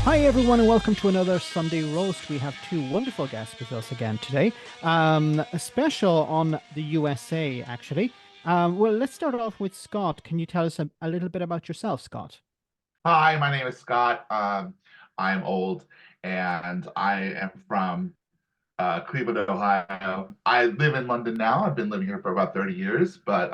Hi everyone and welcome to another Sunday Roast. We have two wonderful guests with us again today. A special on the USA actually. Well, let's start off with Scott. Can you tell us a little bit about yourself, Scott? Hi, my name is Scott. I'm old and I am from Cleveland, Ohio. I live in London now. I've been living here for about 30 years, but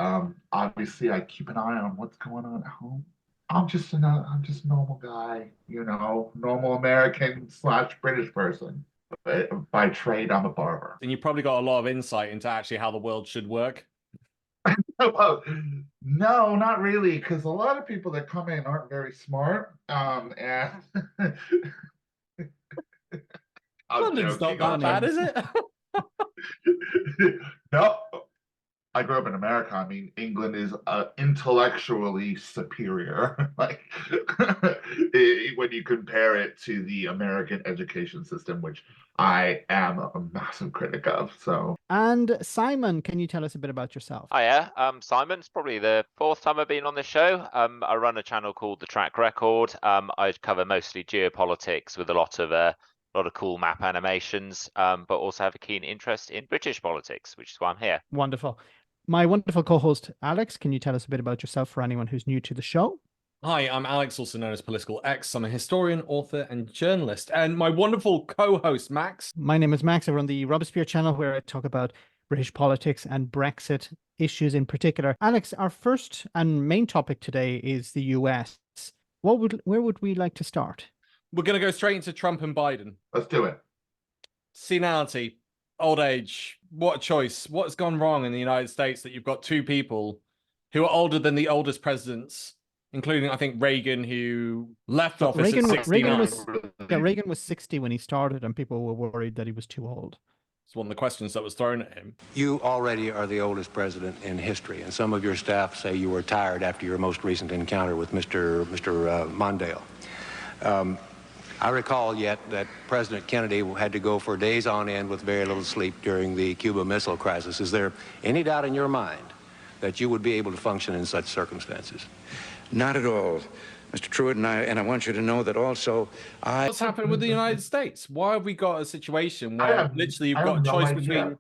obviously I keep an eye on what's going on at home. I'm just a normal guy, normal American slash British person. But by trade, I'm a barber. And you probably got a lot of insight into actually how the world should work. Well, no, not really, because a lot of people that come in aren't very smart. And London's not that bad, is it? No, I grew up in America. I mean, England is intellectually superior, like when you compare it to the American education system, which I am a massive critic of. So, And Simon, can you tell us a bit about yourself? Hiya, Simon. It's probably the fourth time I've been on this show. I run a channel called The Track Record. I cover mostly geopolitics with a lot of cool map animations, but also have a keen interest in British politics, which is why I'm here. Wonderful. My wonderful co-host Alex, can you tell us a bit about yourself for anyone who's new to the show? Hi, I'm Alex, also known as Political X. I'm a historian, author, and journalist. And my wonderful co-host, Max. My name is Max. I run the Robespierre channel where I talk about British politics and Brexit issues in particular. Alex, our first and main topic today is the US. Where would we like to start? We're going to go straight into Trump and Biden. let's do it. Senility, old age, what a choice. What's gone wrong in the United States that you've got two people who are older than the oldest presidents, including, I think, Reagan, who left office at 69. Reagan was 60 when he started, and people were worried that he was too old. It's one of the questions that was thrown at him. You already are the oldest president in history, and some of your staff say you were tired after your most recent encounter with Mr. Mondale. I recall yet that President Kennedy had to go for days on end with very little sleep during the Cuba Missile Crisis. Is there any doubt in your mind that you would be able to function in such circumstances? Not at all, Mr. Truitt, and I want you to know that also What's happened with the United States? Why have we got a situation where literally you've got a choice between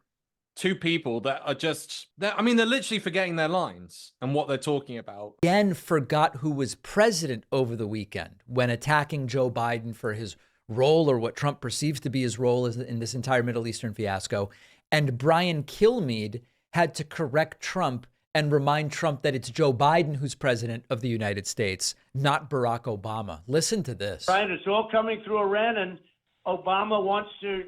two people that are just, they're literally forgetting their lines and what they're talking about. Again, forgot who was president over the weekend when attacking Joe Biden for his role, or what Trump perceives to be his role in this entire Middle Eastern fiasco. And Brian Kilmeade had to correct Trump and remind Trump that it's Joe Biden who's president of the United States, not Barack Obama. Listen to this. Right, it's all coming through Iran, and Obama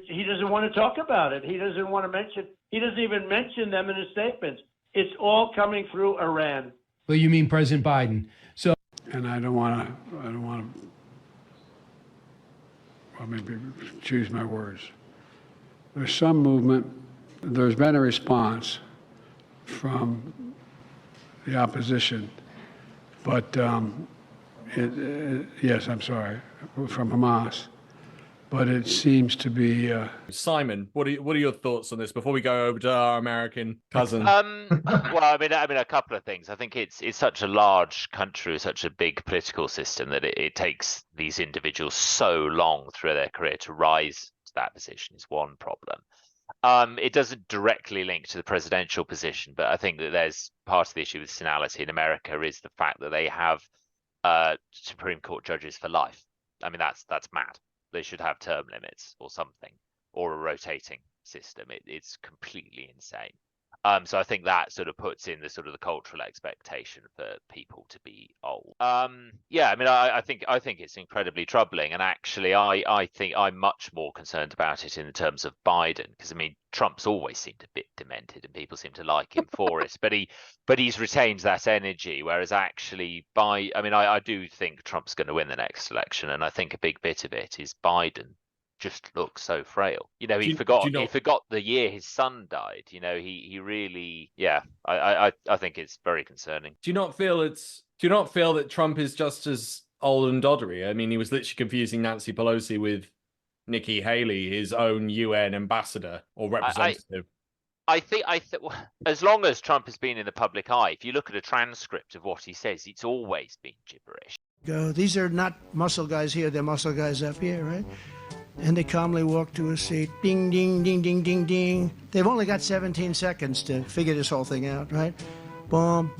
he doesn't want to talk about it. He doesn't even mention them in his statements. It's all coming through Iran. Well, you mean President Biden. So, and I don't want to, well, maybe choose my words. There's some movement. There's been a response from the opposition, but yes, I'm sorry, from Hamas. But it seems to be. Simon, what are your thoughts on this before we go over to our American cousin? Well, I mean, a couple of things. I think it's such a large country, such a big political system that it takes these individuals so long through their career to rise to that position is one problem. It doesn't directly link to the presidential position, but I think that there's part of the issue with senility in America is the fact that they have Supreme Court judges for life. I mean, that's mad. They should have term limits or something, or a rotating system. It's completely insane. So I think that sort of puts in the sort of the cultural expectation for people to be old. Yeah, I mean, I think it's incredibly troubling, and actually, I think I'm much more concerned about it in terms of Biden, because I mean, Trump's always seemed a bit demented, and people seem to like him for it. But he's retained that energy, whereas actually, I do think Trump's going to win the next election, and I think a big bit of it is Biden just looks so frail. He forgot the year his son died. He really, yeah. I think it's very concerning. Do you not feel that Trump is just as old and doddery? I mean, he was literally confusing Nancy Pelosi with Nikki Haley, his own UN ambassador or representative. as long as Trump has been in the public eye, if you look at a transcript of what he says, it's always been gibberish. These are not muscle guys here, they're muscle guys up here, right? And they calmly walk to a seat. Ding, ding, ding, ding, ding, ding. They've only got 17 seconds to figure this whole thing out, right? Boom.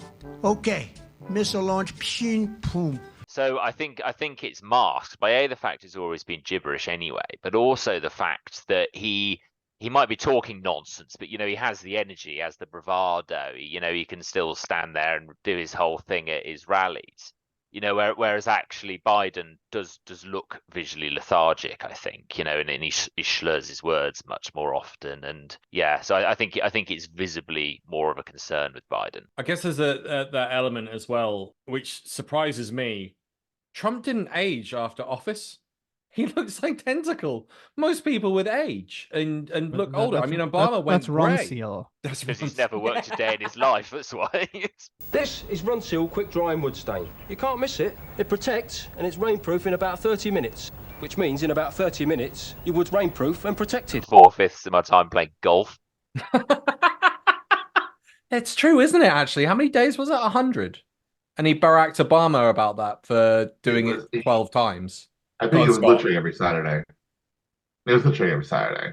Okay. Missile launch. Pshin, boom. So I think it's masked by the fact it's always been gibberish anyway, but also the fact that he might be talking nonsense, but he has the energy, he has the bravado. He can still stand there and do his whole thing at his rallies. Whereas actually Biden does look visually lethargic, I think, and he slurs his words much more often. And yeah, so I think it's visibly more of a concern with Biden. I guess there's that element as well, which surprises me. Trump didn't age after office. He looks like Tentacle. Most people would age and look older. I mean, Obama went grey. That's because he's never worked a day in his life. That's why. This is Runseal Quick Drying Wood Stain. You can't miss it. It protects and it's rainproof in about 30 minutes, which means in about 30 minutes your wood's rainproof and protected. 4/5 of my time playing golf. It's true, isn't it? Actually, how many days was it? 100. And he baracked Obama about that for doing it 12 times. I think it was literally every Saturday. It was literally every Saturday.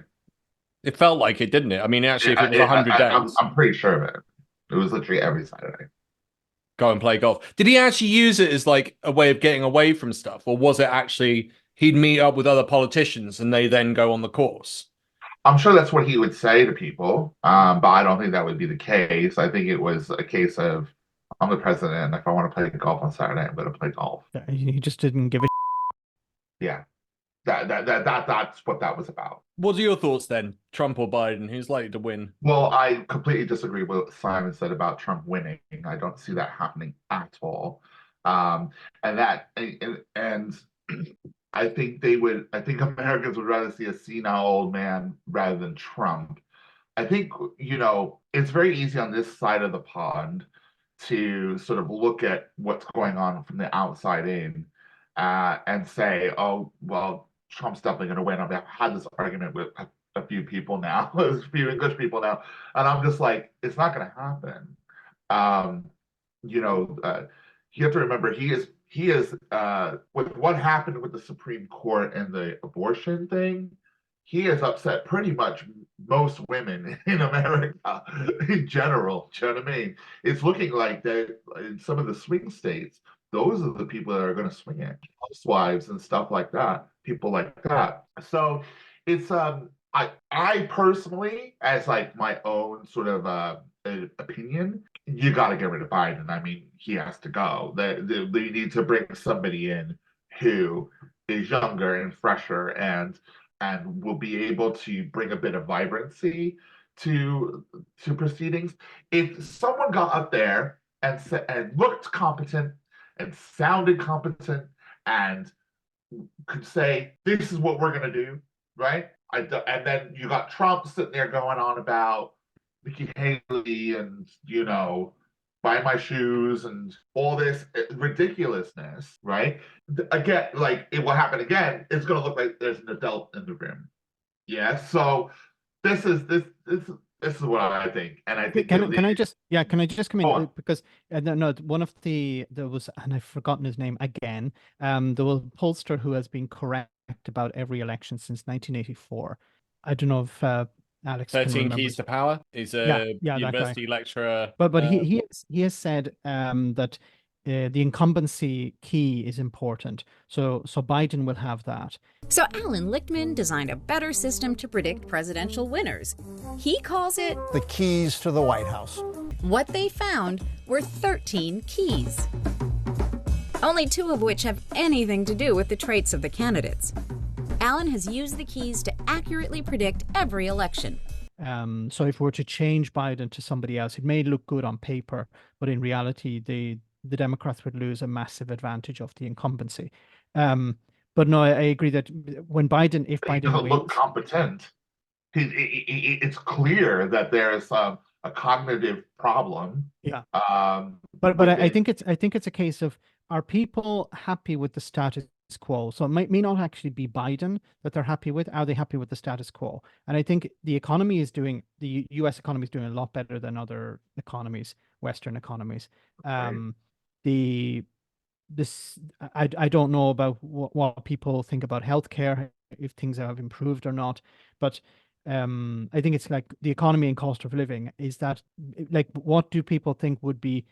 It felt like it, didn't it? I mean, actually, if it was 100 days. I'm pretty sure of it. It was literally every Saturday. Go and play golf. Did he actually use it as like a way of getting away from stuff? Or was it actually he'd meet up with other politicians and they then go on the course? I'm sure that's what he would say to people, but I don't think that would be the case. I think it was a case of, I'm the president, and if I want to play golf on Saturday, I'm going to play golf. He just didn't give a Yeah. That's what that was about. What are your thoughts then, Trump or Biden? Who's likely to win? Well, I completely disagree with what Simon said about Trump winning. I don't see that happening at all. And I think Americans would rather see a senile old man rather than Trump. I think, it's very easy on this side of the pond to sort of look at what's going on from the outside in and say, oh, well, Trump's definitely going to win. I've had this argument with a few people now, a few English people now, and I'm just like, it's not going to happen. You have to remember, he is with what happened with the Supreme Court and the abortion thing. He has upset pretty much most women in America in general. Do you know what I mean? It's looking like that in some of the swing states, those are the people that are going to swing it. Housewives and stuff like that, people like that. So it's I personally, as like my own sort of opinion, you got to get rid of Biden. I mean, he has to go. They need to bring somebody in who is younger and fresher and will be able to bring a bit of vibrancy to proceedings. If someone got up there and looked competent and sounded competent and could say, this is what we're going to do, right? And then you got Trump sitting there going on about Nikki Haley and, buy my shoes and all this ridiculousness, right? Again, like it will happen again. It's going to look like there's an adult in the room. Yeah. So this is what I think, and I think can I just come in because no, one of there was, and I've forgotten his name again. There was a pollster who has been correct about every election since 1984. I don't know if Alex 13 Keys to Power. He's a university lecturer. But he has said that the incumbency key is important. So Biden will have that. So Alan Lichtman designed a better system to predict presidential winners. He calls it the keys to the White House. What they found were 13 keys, only 2 of which have anything to do with the traits of the candidates. Alan has used the keys to accurately predict every election. So if we were to change Biden to somebody else, it may look good on paper, but in reality, the Democrats would lose a massive advantage of the incumbency. But no, I agree that if Biden doesn't look competent, it's clear that there's a cognitive problem. Yeah. But I think it's a case of, are people happy with the status quo. So it may not actually be Biden that they're happy with. Are they happy with the status quo? And I think the US economy is doing a lot better than other economies, Western economies. I don't know about what people think about healthcare, if things have improved or not, but I think it's like the economy and cost of living. Is that like, what do people think would be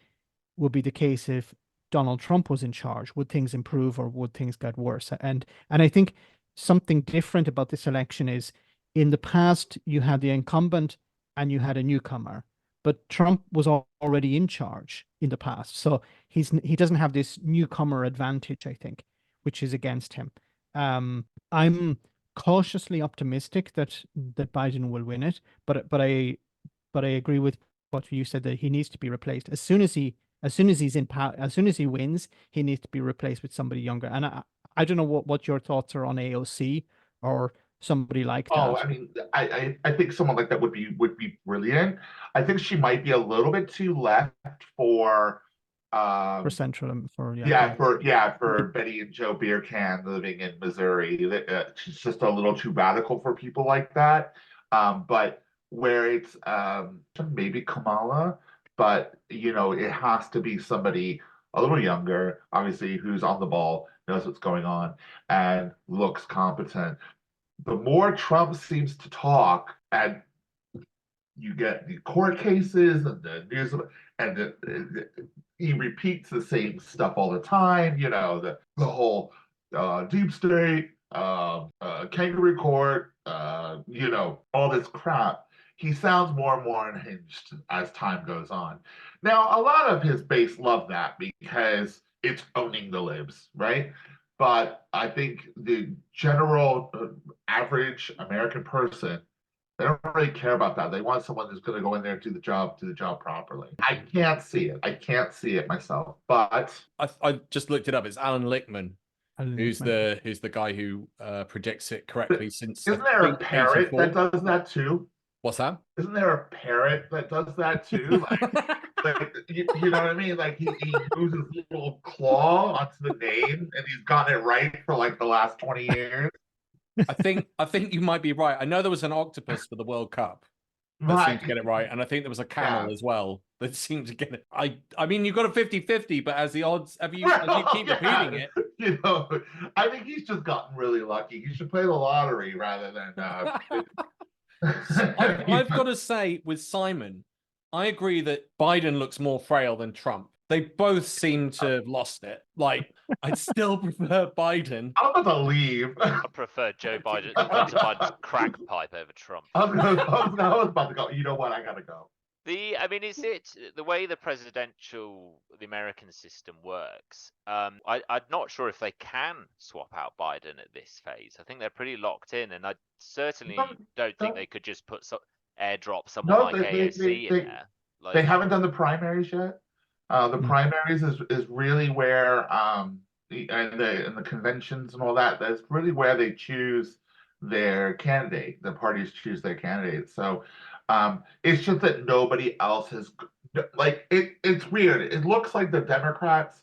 the case if Donald Trump was in charge? Would things improve or would things get worse? And I think something different about this election is, in the past you had the incumbent and you had a newcomer, but Trump was already in charge in the past, so he doesn't have this newcomer advantage, I think, which is against him. I'm cautiously optimistic that Biden will win it, but I agree with what you said, that he needs to be replaced as soon as he's in power. As soon as he wins, he needs to be replaced with somebody younger. And I don't know what your thoughts are on AOC or somebody like that. Oh, I mean, I think someone like that would be brilliant. I think she might be a little bit too left for central, for Betty and Joe Beercan living in Missouri. She's just a little too radical for people like that. But where it's maybe Kamala, but it has to be somebody a little younger, obviously, who's on the ball, knows what's going on, and looks competent. The more Trump seems to talk, and you get the court cases and the news, and he repeats the same stuff all the time. The whole deep state, kangaroo court, all this crap. He sounds more and more unhinged as time goes on. Now, a lot of his base love that because it's owning the libs, right? But I think the general average American person, they don't really care about that. They want someone who's going to go in there and do the job properly. I can't see it. I can't see it myself. But I just looked it up. It's Alan Lichtman, who's the guy who predicts it correctly since. Isn't there a parrot that does that too? What's that? Isn't there a parrot that does that too? You know what I mean? Like he moves his little claw onto the name, and he's gotten it right for like the last 20 years. I think you might be right. I know there was an octopus for the World Cup that seemed to get it right, and I think there was a camel as well that seemed to get it. I mean, you've got a 50-50, but as the odds, as you keep repeating it, I think he's just gotten really lucky. He should play the lottery rather than. I've got to say, with Simon, I agree that Biden looks more frail than Trump. They both seem to have lost it. Like, I'd still prefer Biden. I'm about to leave. I prefer Biden's crack pipe over Trump. I was about to go. You know what? I gotta go. Is it the way the American system works? I'm not sure if they can swap out Biden at this phase. I think they're pretty locked in, and I certainly don't think they could just airdrop someone like AOC in there. They haven't done the primaries yet. The primaries is really where and the conventions and all that. That's really where they choose their candidate. The parties choose their candidate. So it's just that nobody else has it's weird. It looks like the Democrats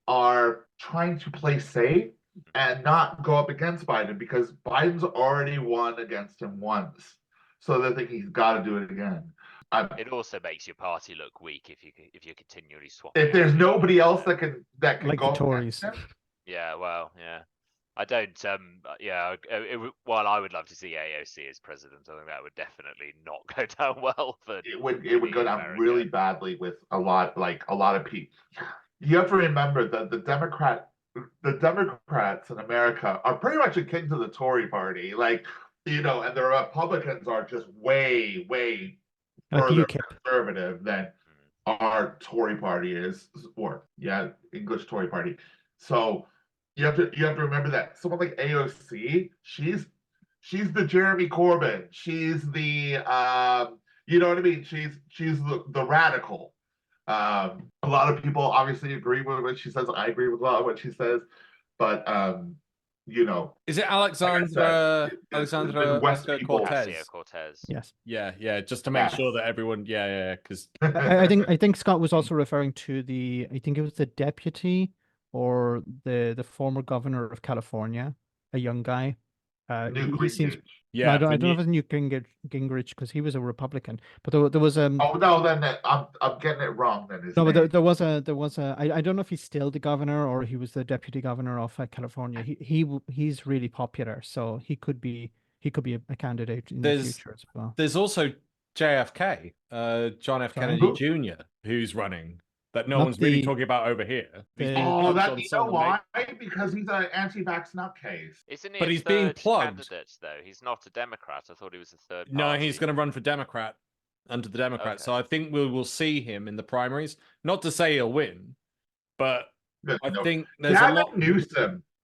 are trying to play safe and not go up against Biden because Biden's already won against him once. So they think he's got to do it again. It also makes your party look weak if you continually swap. If there's nobody else that can like go the Tories. Yeah, well, yeah. I don't. While I would love to see AOC as president, I think that would definitely not go down well. For it would go down really badly with a lot of people. You have to remember that the Democrats in America are pretty much akin to the Tory party, and the Republicans are just way further conservative than our Tory party is, English Tory party. So you have to remember that someone like AOC, she's the Jeremy Corbyn. She's the you know what I mean? She's the radical. A lot of people obviously agree with what she says. I agree with a lot of what she says, but is it Alexandra Cortez? Yes. Yeah. Just to make sure that everyone, because I think Scott was also referring to I think it was the deputy or the former governor of California, a young guy. He seems. Yeah, No, I don't know if it's Newt Gingrich because he was a Republican, but there was Oh no, then I'm getting it wrong. Then no, but there was I don't know if he's still the governor or he was the deputy governor of California. He's really popular, so he could be a candidate in the future as well. There's also JFK, John F. Kennedy Jr., who's running that no one's really talking about over here. Oh, that you know why? Because he's an anti-vax nutcase. Isn't he? But he's being plugged. Candidate, though. He's not a Democrat. I thought he was a third. No, party. he's going to run for Democrat under the Democrats. So I think we will see him in the primaries. Not to say he'll win, but I think there's a lot.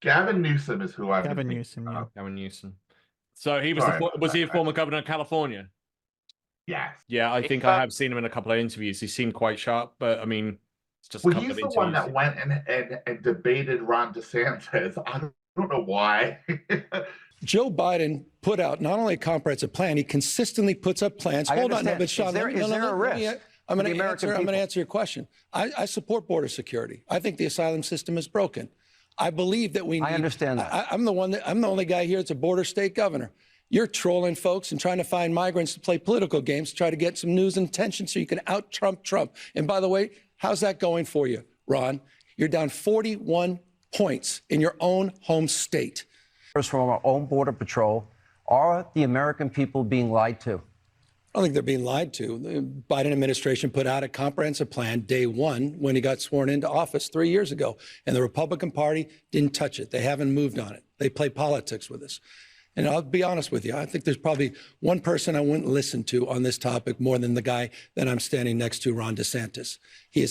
Gavin Newsom is who I'm. Gavin Newsom, yeah. Gavin Newsom. So he was he a former governor of California? Yes. Yeah, I think I have seen him in a couple of interviews. He seemed quite sharp, but I mean, it's just. Well, he's the one that went and debated Ron DeSantis. I don't know why. Joe Biden put out not only a comprehensive plan, he consistently puts up plans. Hold on, no, but Sean, is there a risk? I'm going to answer your question. I support border security. I think the asylum system is broken. I believe that we need. I understand that. I'm the only guy here that's a border state governor. You're trolling folks and trying to find migrants to play political games to try to get some news and attention so you can out-Trump Trump. And by the way, how's that going for you, Ron? You're down 41 points in your own home state. From our own Border Patrol, are the American people being lied to? I don't think they're being lied to. The Biden administration put out a comprehensive plan day one when he got sworn into office 3 years ago, and the Republican Party didn't touch it. They haven't moved on it. They play politics with us. And I'll be honest with you, I think there's probably one person I wouldn't listen to on this topic more than the guy that I'm standing next to, Ron DeSantis. He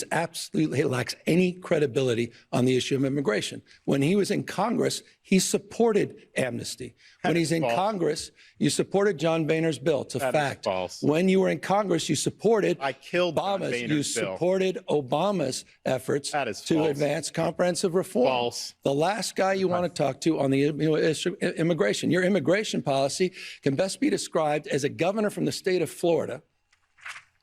lacks any credibility on the issue of immigration. When he was in Congress, he supported amnesty. When he's in Congress, you supported John Boehner's bill. It's a fact. When you were in Congress, you supported Obama's. You supported Obama's efforts to advance comprehensive reform. The last guy you want to talk to on the issue of immigration. Your immigration policy can best be described as a governor from the state of Florida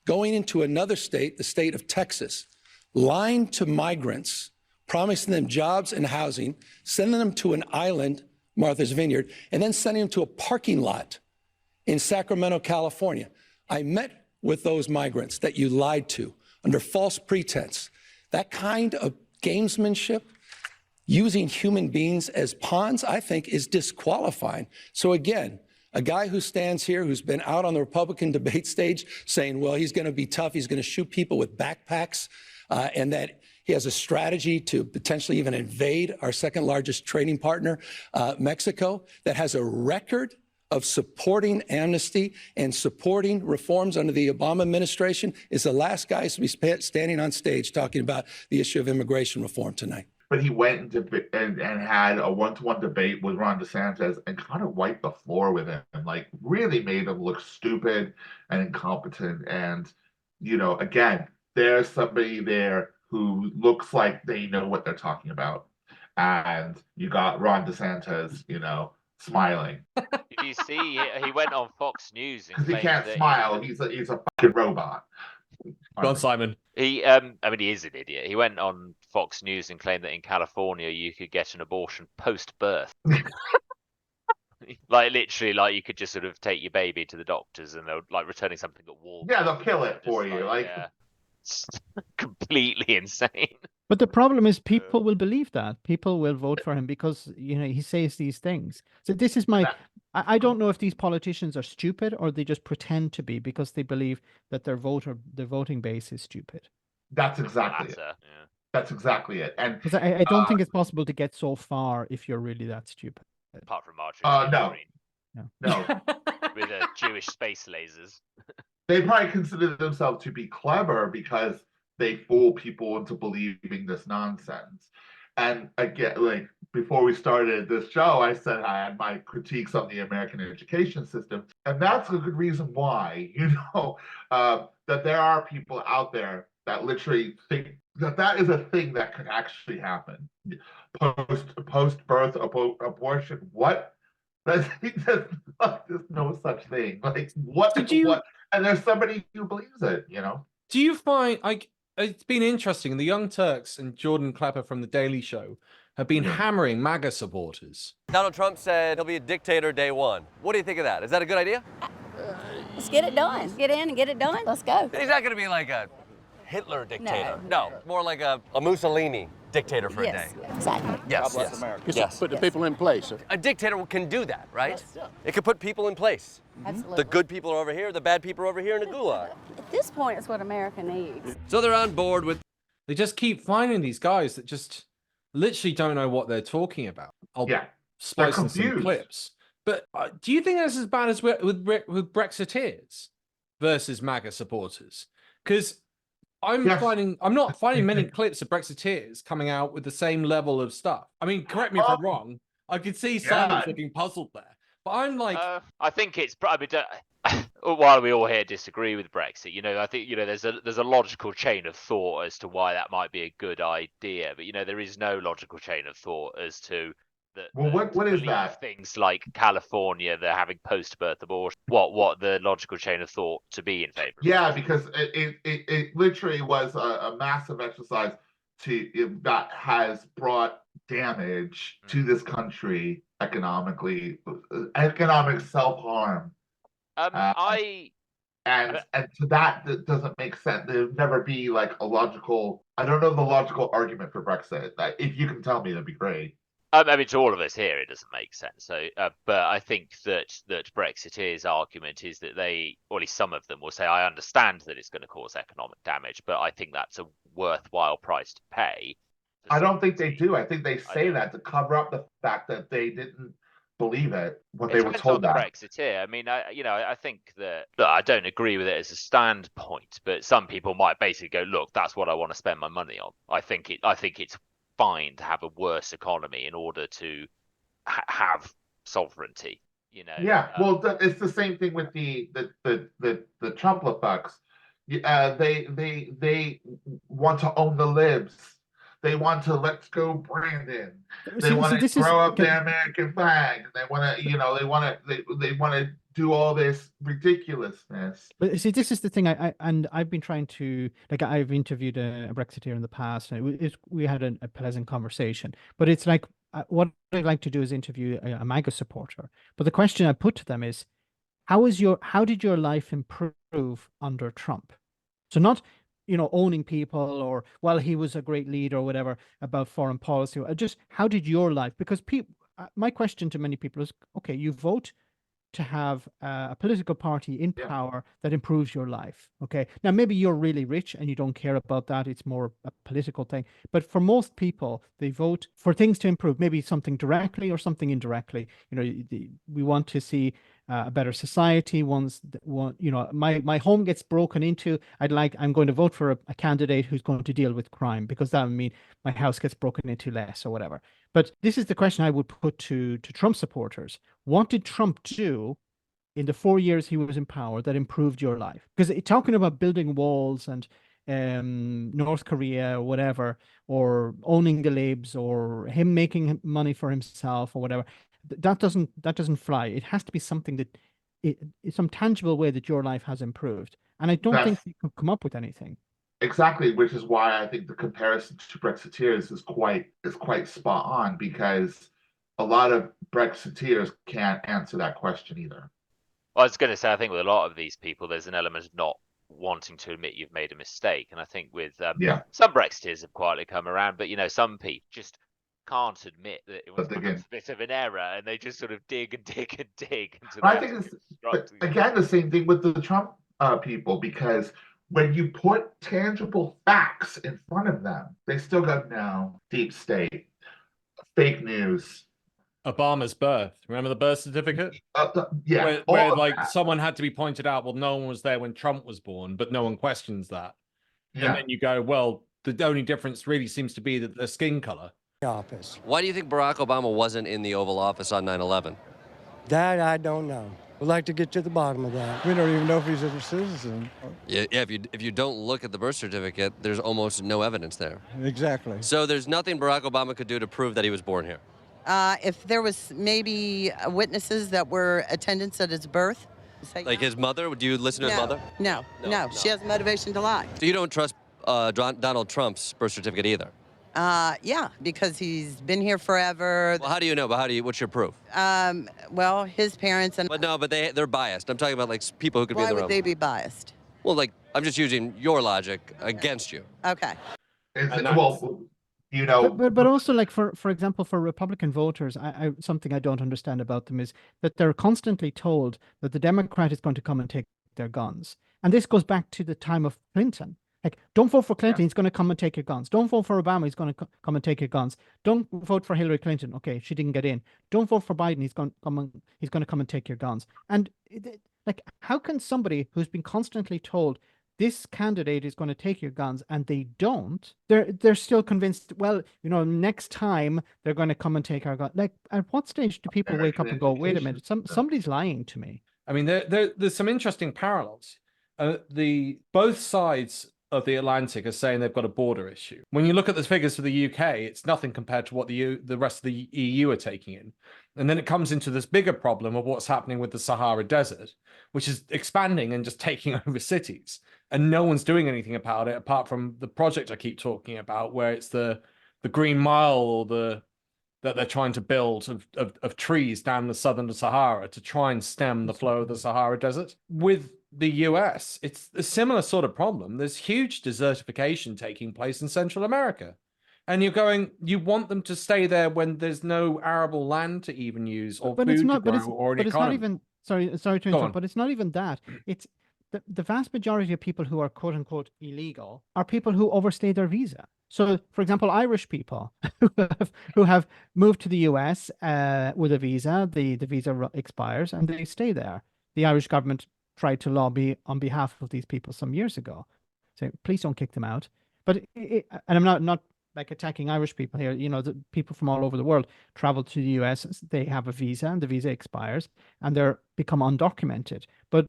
going into another state, the state of Texas, lying to migrants, promising them jobs and housing, sending them to an island, Martha's Vineyard, and then sending them to a parking lot in Sacramento, California. I met with those migrants that you lied to under false pretense. That kind of gamesmanship, using human beings as pawns, I think is disqualifying. So again, a guy who stands here who's been out on the Republican debate stage saying, well, he's going to be tough, he's going to shoot people with backpacks, and that he has a strategy to potentially even invade our second largest trading partner, Mexico, that has a record of supporting amnesty and supporting reforms under the Obama administration, is the last guy to be standing on stage talking about the issue of immigration reform tonight. But he went and had a one-to-one debate with Ron DeSantis and kind of wiped the floor with him, and like really made him look stupid and incompetent. And, you know, again, there's somebody there who looks like they know what they're talking about. And you got Ron DeSantis, you know, smiling. Did you see he went on Fox News because he can't smile. He's a fucking robot. Go on, Simon. I mean, he is an idiot. He went on Fox News and claimed that in California you could get an abortion post-birth. Like literally, like you could just sort of take your baby to the doctors and they're like returning something at Walmart. Yeah, they'll kill it for you. Yeah. It's completely insane. But the problem is people will believe that. People will vote for him because, you know, he says these things. So this is my... I don't know if these politicians are stupid or they just pretend to be because they believe that their voting base is stupid. That's exactly it. Yeah. That's exactly it. And because I don't think it's possible to get so far if you're really that stupid. Apart from Marjorie. No. With Jewish space lasers. They probably consider themselves to be clever because they fool people into believing this nonsense. And again, like before we started this show, I said I had my critiques on the American education system. And that's a good reason why, you know, that there are people out there that literally think that that is a thing that could actually happen. Post-birth abortion, what? There's no such thing. Like, what? And there's somebody who believes it, you know? Do you find, like, it's been interesting. The Young Turks and Jordan Klepper from The Daily Show have been hammering MAGA supporters. Donald Trump said he'll be a dictator day one. What do you think of that? Is that a good idea? Let's get it done. Get in and get it done. Let's go. He's not going to be like a Hitler dictator. No, more like a Mussolini dictator for a day. Exactly. Yes, God bless America. Yes. Put the people in place. A dictator can do that, right? Yes. It can put people in place. Absolutely. The good people are over here, the bad people are over here in the gulag. At this point, it's what America needs. So they're on board with... They just keep finding these guys that just literally don't know what they're talking about. I'll splice in some clips. But do you think that's as bad as with Brexiteers versus MAGA supporters? Because I'm not finding many clips of Brexiteers coming out with the same level of stuff. I mean, correct me if I'm wrong. I could see Simon's looking puzzled there, but I'm like, I think it's probably. While we all here disagree with Brexit, I think there's a logical chain of thought as to why that might be a good idea, but there is no logical chain of thought as to what is that? Things like California, they're having post-birth abortion. What the logical chain of thought to be in favor? Yeah, because it literally was a massive exercise that has brought damage to this country economically, economic self-harm. And to that doesn't make sense. There'd never be like a logical. I don't know the logical argument for Brexit. If you can tell me, that'd be great. I mean, to all of us here, it doesn't make sense. So, but I think that Brexiteers' argument is that they, or at least some of them, will say, "I understand that it's going to cause economic damage, but I think that's a worthwhile price to pay." I don't think they do. I think they say that to cover up the fact that they didn't believe it when they were told that. Brexiteer. I mean, I think that I don't agree with it as a standpoint, but some people might basically go, "Look, that's what I want to spend my money on." I think it's fine to have a worse economy in order to have sovereignty. Yeah, well, it's the same thing with the Trumpla fucks. They want to own the libs. They want to let's go Brandon. They want to throw up the American flag. They want to, they want to do all this ridiculousness. But see, this is the thing. I've been trying to, like, I've interviewed a Brexiteer in the past, and we had a pleasant conversation. But it's like, what I'd like to do is interview a MAGA supporter. But the question I put to them is, how did your life improve under Trump? So not, owning people or, well, he was a great leader or whatever about foreign policy. Just how did your life? Because my question to many people is, okay, you vote to have a political party in power that improves your life. Okay. Now, maybe you're really rich and you don't care about that. It's more a political thing. But for most people, they vote for things to improve, maybe something directly or something indirectly. We want to see a better society. My home gets broken into. I'm going to vote for a candidate who's going to deal with crime, because that would mean my house gets broken into less or whatever. But this is the question I would put to Trump supporters. What did Trump do in the 4 years he was in power that improved your life? Because talking about building walls and North Korea or whatever, or owning the libs, or him making money for himself or whatever, that doesn't fly. It has to be something that it's some tangible way that your life has improved. And I don't think you can come up with anything. Exactly, which is why I think the comparison to Brexiteers is quite spot on, because a lot of Brexiteers can't answer that question either. Well, I was going to say, I think with a lot of these people, there's an element of not wanting to admit you've made a mistake. And I think with some Brexiteers have quietly come around, but some people just can't admit that it was a bit of an error, and they just sort of dig and dig and dig. I think it's, again, the same thing with the Trump people, because when you put tangible facts in front of them, they still go, no, deep state, fake news. Obama's birth. Remember the birth certificate? Yeah. Where like someone had to be pointed out, well, no one was there when Trump was born, but no one questions that. Yeah. And then you go, well, the only difference really seems to be the skin color. Office. Why do you think Barack Obama wasn't in the Oval Office on 9/11? That I don't know. We'd like to get to the bottom of that. We don't even know if he's a citizen. Yeah, if you don't look at the birth certificate, there's almost no evidence there. Exactly. So there's nothing Barack Obama could do to prove that he was born here? If there was maybe witnesses that were attendants at his birth. Like his mother? Would you listen to his mother? No. She has motivation to lie. So you don't trust Donald Trump's birth certificate either. Yeah, because he's been here forever. Well, how do you know? But what's your proof? Well, his parents and. But no, but they're biased. I'm talking about like people who could be in the room. Why would they be biased? Well, like I'm just using your logic against you. Okay. Well, you know, but also, like, for example, for Republican voters, something I don't understand about them is that they're constantly told that the Democrat is going to come and take their guns, and this goes back to the time of Clinton. Like, don't vote for Clinton, he's going to come and take your guns. Don't vote for Obama, he's going to come and take your guns. Don't vote for Hillary Clinton. Okay, she didn't get in. Don't vote for Biden, he's going to come and take your guns. And like, how can somebody who's been constantly told this candidate is going to take your guns and they don't, they're still convinced, well, you know, next time they're going to come and take our guns. Like, at what stage do people wake up and go, wait a minute, somebody's lying to me? I mean, there's some interesting parallels. Both sides of the Atlantic are saying they've got a border issue. When you look at the figures for the UK, it's nothing compared to what the rest of the EU are taking in. And then it comes into this bigger problem of what's happening with the Sahara Desert, which is expanding and just taking over cities. And no one's doing anything about it, apart from the project I keep talking about, where it's the Green Mile or that they're trying to build of trees down the southern Sahara to try and stem the flow of the Sahara Desert. With the US, it's a similar sort of problem. There's huge desertification taking place in Central America. And you want them to stay there when there's no arable land to even use or food to grow or an economy. It's not even, sorry to interrupt, but it's not even that. It's the vast majority of people who are quote unquote illegal are people who overstay their visa. So, for example, Irish people who have moved to the US with a visa, the visa expires and they stay there. The Irish government tried to lobby on behalf of these people some years ago, saying, please don't kick them out. But and I'm not like attacking Irish people here. You know, the people from all over the world travel to the US, they have a visa and the visa expires and they're become undocumented. But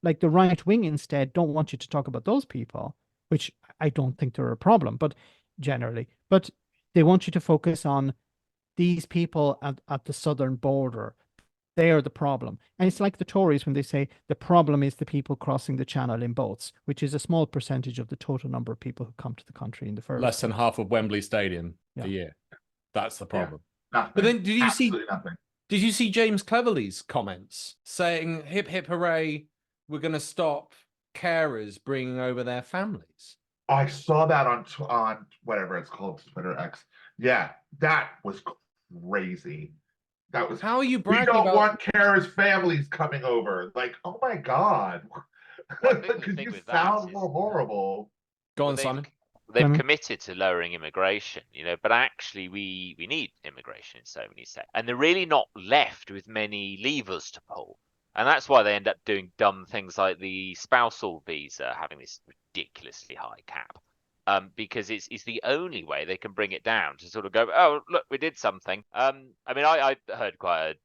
like the right wing instead don't want you to talk about those people, which I don't think they're a problem, but generally, but they want you to focus on these people at the southern border. They are the problem. And it's like the Tories when they say the problem is the people crossing the channel in boats, which is a small percentage of the total number of people who come to the country in the first Less than half of Wembley Stadium a year. That's the problem. But then did you see James Cleverly's comments saying, hip, hip, hooray, we're going to stop carers bringing over their families? I saw that on whatever it's called, Twitter X. Yeah, that was crazy. That was how are you bragging we don't about... want carers' families coming over. Like, oh my god, because you sound more horrible. Go on, Simon. They've committed to lowering immigration, you know, but actually we need immigration in so many sectors, and they're really not left with many levers to pull, and that's why they end up doing dumb things like the spousal visa having this ridiculously high cap. Because it's the only way they can bring it down to sort of go, oh, look, we did something. I mean, I heard quite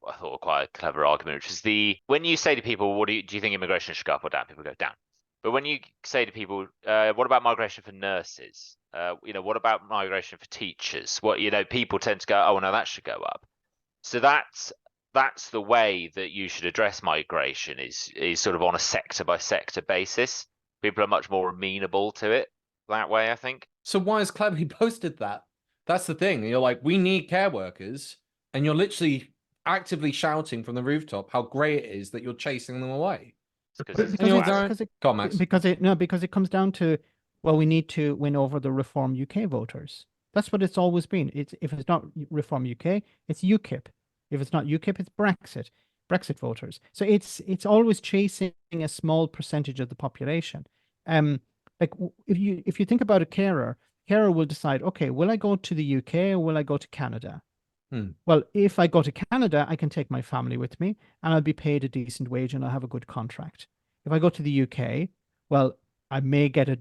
a clever argument, which is when you say to people, do you think immigration should go up or down? People go down. But when you say to people, what about migration for nurses? You know, what about migration for teachers? What, you know, people tend to go, oh, no, that should go up. So that's the way that you should address migration is sort of on a sector by sector basis. People are much more amenable to it that way, I think. So why has Cleverly posted that? That's the thing. You're like, we need care workers, and you're literally actively shouting from the rooftop how great it is that you're chasing them away. Because it comes down to, well, we need to win over the Reform UK voters. That's what it's always been. If it's not Reform UK, it's UKIP. If it's not UKIP, it's Brexit voters. So it's always chasing a small percentage of the population. Like if you think about a carer will decide, okay, will I go to the UK or will I go to Canada? Well, if I go to Canada, I can take my family with me and I'll be paid a decent wage and I'll have a good contract. If I go to the UK, well, I may get a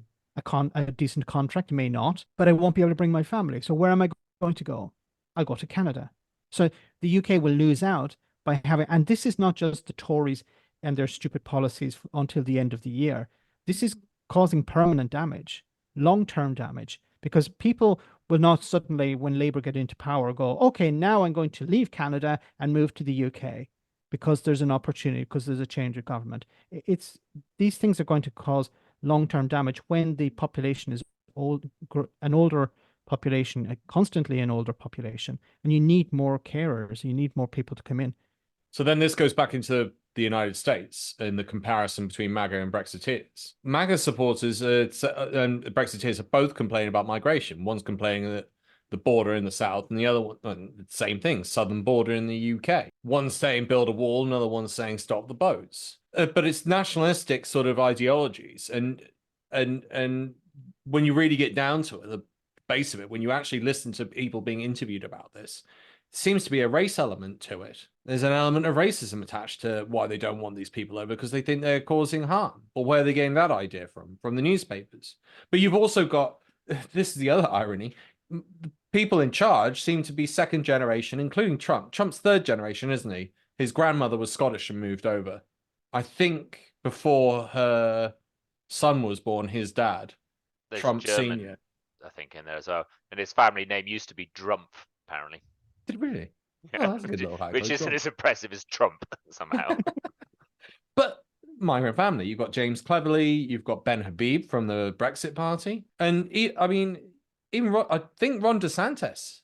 decent contract, may not, but I won't be able to bring my family. So where am I going to go? I'll go to Canada. So the UK will lose out by having, and this is not just the Tories and their stupid policies until the end of the year. This is causing permanent damage, long-term damage, because people will not suddenly, when Labour get into power, go, okay, now I'm going to leave Canada and move to the UK because there's an opportunity, because there's a change of government. These things are going to cause long-term damage when the population is an older population, constantly an older population, and you need more carers, you need more people to come in. So then this goes back into the United States and the comparison between MAGA and Brexiteers. MAGA supporters and Brexiteers are both complaining about migration. One's complaining that the border in the south, and the other one, same thing, southern border in the UK. One's saying build a wall, another one's saying stop the boats. But it's nationalistic sort of ideologies, and when you really get down to it, the base of it, when you actually listen to people being interviewed about this, seems to be a race element to it. There's an element of racism attached to why they don't want these people over, because they think they're causing harm. Or where are they getting that idea from the newspapers? But you've also got, this is the other irony, the people in charge seem to be second generation, including Trump. Trump's third generation, isn't he? His grandmother was Scottish and moved over. I think before her son was born, his dad, There's Trump German, Senior. I think, in there as well. And his family name used to be Drumpf, apparently. Did it really? Yeah, Oh, that's a good little hack. which isn't as impressive as Trump somehow. But migrant family, you've got James Cleverly, you've got Ben Habib from the Brexit Party, and I mean, even I think Ron DeSantis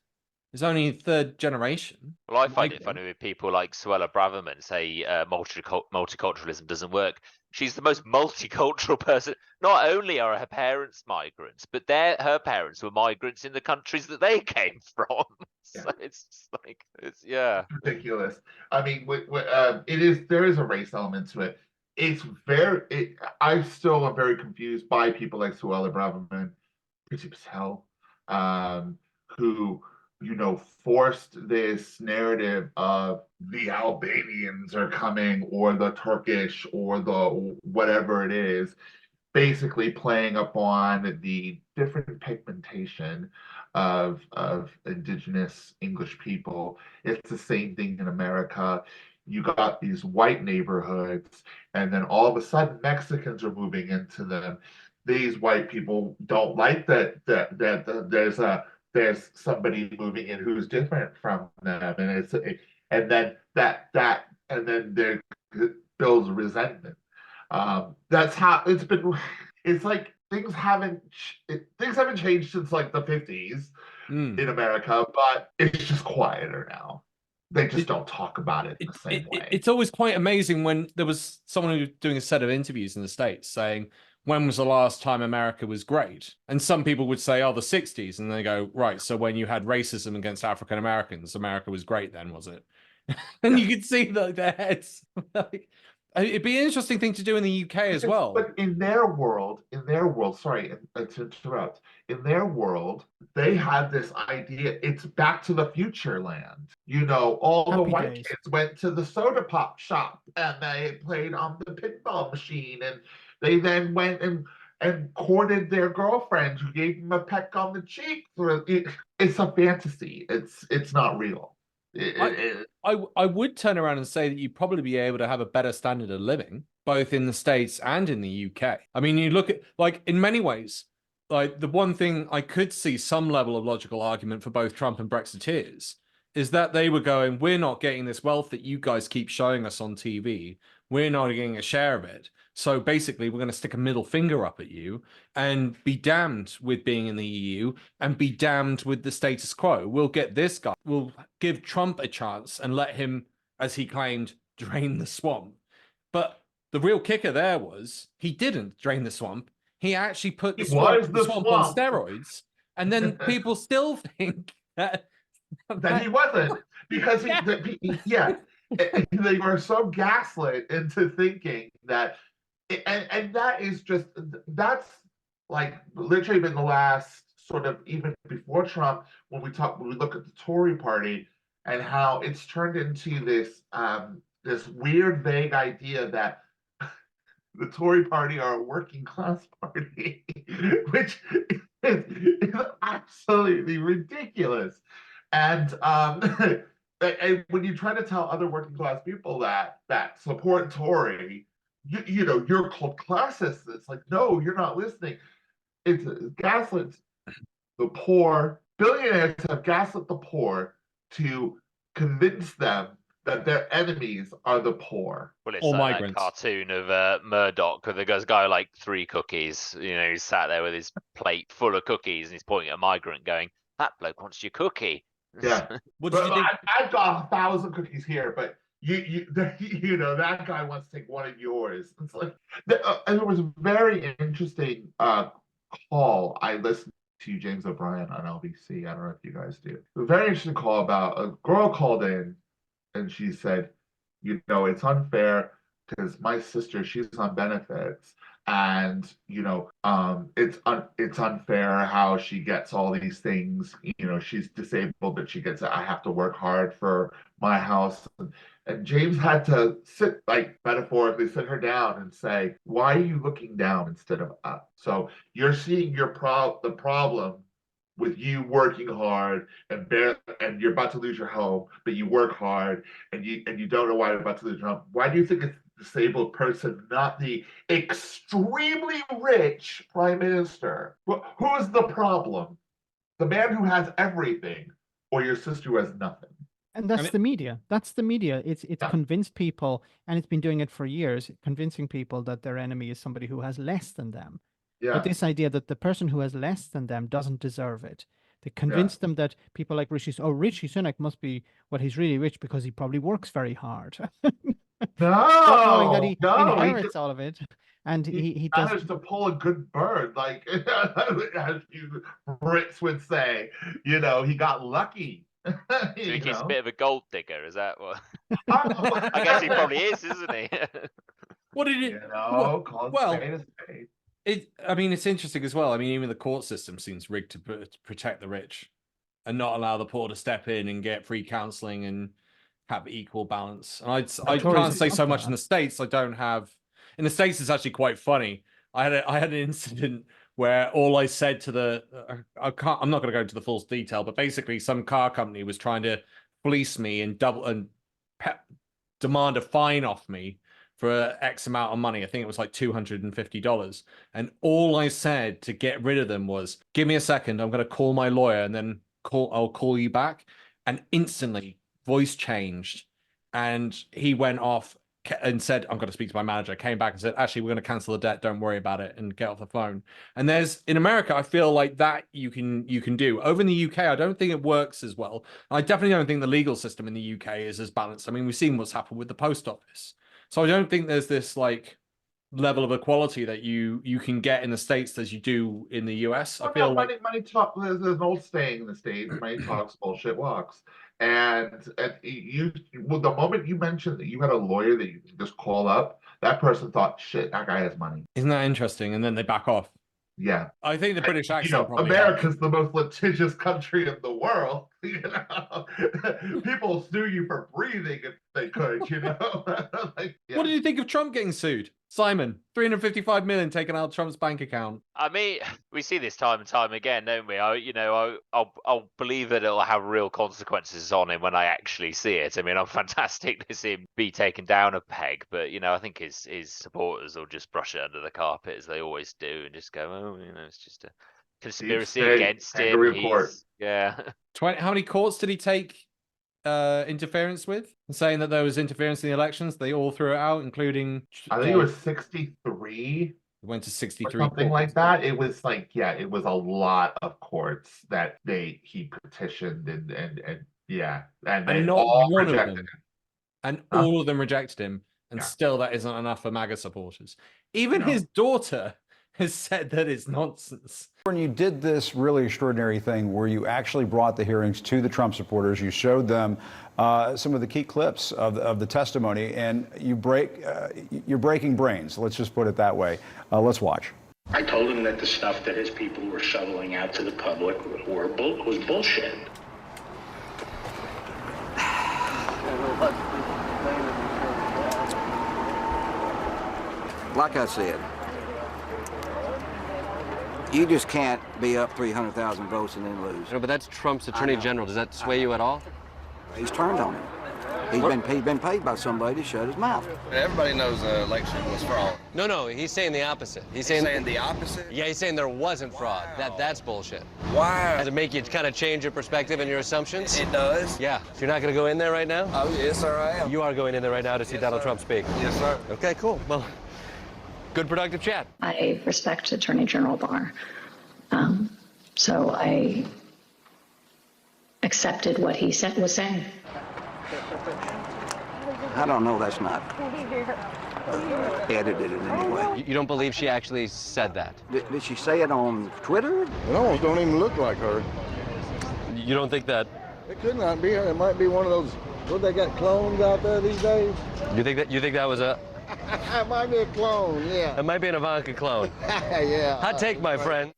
is only third generation. Well, I find it funny when people like Suella Braverman say multiculturalism doesn't work. She's the most multicultural person. Not only are her parents migrants, but her parents were migrants in the countries that they came from. So it's just like, yeah, ridiculous. I mean, there is a race element to it. I still am very confused by people like Suella Braverman, pretty Patel, who forced this narrative of the Albanians are coming, or the Turkish, or the whatever it is, basically playing upon the different pigmentation of indigenous English people. It's the same thing in America. You got these white neighborhoods, and then all of a sudden Mexicans are moving into them. These white people don't like that there's somebody moving in who's different from them, and then there builds resentment. That's how it's been. It's like things haven't changed since like the 50s in America, but it's just quieter now. They just don't talk about it in the same way. It's always quite amazing when there was someone who was doing a set of interviews in the States saying, when was the last time America was great? And some people would say, oh, the 60s. And they go, right, so when you had racism against African Americans, America was great then, was it? And you could see their heads. It'd be an interesting thing to do in the UK as well. But in their world, sorry to interrupt, in their world, they had this idea, it's back to the future land. All the white kids went to the soda pop shop and they played on the pinball machine, and they then went and courted their girlfriends who gave them a peck on the cheek. It's a fantasy. It's not real. I would turn around and say that you'd probably be able to have a better standard of living, both in the States and in the UK. I mean, you look at, like, in many ways, like, the one thing I could see some level of logical argument for both Trump and Brexiteers is that they were going, we're not getting this wealth that you guys keep showing us on TV. We're not getting a share of it. So basically, we're going to stick a middle finger up at you and be damned with being in the EU and be damned with the status quo. We'll get this guy. We'll give Trump a chance and let him, as he claimed, drain the swamp. But the real kicker there was he didn't drain the swamp. He actually put the swamp on steroids. And then people still think that he wasn't, because they were so gaslit into thinking that. And that's like literally been the last sort of, even before Trump, when we look at the Tory party and how it's turned into this weird, vague idea that the Tory party are a working class party, which is absolutely ridiculous. And when you try to tell other working class people that support Tory, you're called classist. It's like, no, you're not listening. It's gaslit the poor. Billionaires have gaslit the poor to convince them that their enemies are the poor. Well, it's Or like migrants. that cartoon of Murdoch, where there's a guy like 3 cookies. You know, he's sat there with his plate full of cookies, and he's pointing at a migrant, going, "That bloke wants your cookie." Yeah. What did you think? I've got 1,000 cookies here, but you know, that guy wants to take one of yours. It's like and it was a very interesting call I listened to James O'Brien on LBC. I don't know if you guys do. A very interesting call about a girl called in and she said, you know, it's unfair because my sister, she's on benefits, and you know, it's unfair how she gets all these things. You know, she's disabled, but she gets, I have to work hard for my house. And James had to sit, like metaphorically, sit her down and say, why are you looking down instead of up? So you're seeing the problem with you working hard and you're about to lose your home, but you work hard and you don't know why you're about to lose your home. Why do you think it's the disabled person, not the extremely rich prime minister? Who is the problem? The man who has everything, or your sister who has nothing? And that's the media. That's the media. It's convinced people, and it's been doing it for years, convincing people that their enemy is somebody who has less than them. Yeah. But this idea that the person who has less than them doesn't deserve it. They convince them that people like Rishi Sunak must be, well, he's really rich because he probably works very hard. Not knowing that he inherits all of it. And he managed to pull a good bird, like as you Brits would say. You know, he got lucky. You think he's a bit of a gold digger? Is that what? I guess he probably is, isn't he? What did it? You know, well, I mean, it's interesting as well. I mean, even the court system seems rigged to protect the rich and not allow the poor to step in and get free counseling and have equal balance. And I can't say so much in the States. I don't have. In the States, it's actually quite funny. I had an incident where all I said to I'm not going to go into the full detail, but basically some car company was trying to fleece me and demand a fine off me for X amount of money. I think it was like $250. And all I said to get rid of them was, give me a second, I'm going to call my lawyer and then I'll call you back. And instantly voice changed. And he went off and said, I'm going to speak to my manager. Came back and said, actually, we're going to cancel the debt. Don't worry about it, and get off the phone. And in America, I feel like that you can do. Over in the UK, I don't think it works as well. I definitely don't think the legal system in the UK is as balanced. I mean, we've seen what's happened with the post office. So I don't think there's this like level of equality that you can get in the States as you do in the US. I feel like money talk. There's an old saying in the States: money talks, bullshit walks. And the moment you mentioned that you had a lawyer that you could just call up, that person thought, shit, that guy has money. Isn't that interesting? And then they back off. Yeah. I think the British accent probably America's the most litigious country in the world. You know, people sue you for breathing if they could, you know. Like, yeah. What did you think of Trump getting sued? Simon, 355 million taken out of Trump's bank account. I mean, we see this time and time again, don't we? I'll believe that it'll have real consequences on him when I actually see it. I mean, I'm fantastic to see him be taken down a peg, but I think his supporters will just brush it under the carpet as they always do and just go, oh, it's just a conspiracy against him. Yeah. How many courts did he take interference with, saying that there was interference in the elections? They all threw it out, including I think it was 63. It went to 63, something like that. It was like, it was a lot of courts that he petitioned and not all one rejected of them, him. and all of them rejected him, and still that isn't enough for MAGA supporters. Even his daughter has said that it's nonsense. When you did this really extraordinary thing where you actually brought the hearings to the Trump supporters, you showed them some of the key clips of the testimony, and you're breaking brains. Let's just put it that way. Let's watch. I told him that the stuff that his people were shoveling out to the public was bullshit. Like I said, you just can't be up 300,000 votes and then lose. No, but that's Trump's attorney general. Does that sway you at all? He's turned on him. He's been paid by somebody to shut his mouth. Everybody knows the election was fraud. No, he's saying the opposite. He's saying the opposite? Yeah, he's saying there wasn't fraud. Wow. That's bullshit. Wow. Does it make you kind of change your perspective and your assumptions? It does. Yeah. So you're not going to go in there right now? Oh, yes, sir, I am. You are going in there right now to see Donald Trump speak? Yes, sir. Okay, cool. Well, good productive chat. I respect Attorney General Barr. So I accepted what he was saying. I don't know, that's not edited in any way. You don't believe she actually said that? Did she say it on Twitter? It almost don't even look like her. You don't think that? It could not be her. It might be one of those, what, they got clones out there these days? You think that was a... It might be a clone, yeah. It might be an Ivanka clone. Yeah. Hot take, my friend.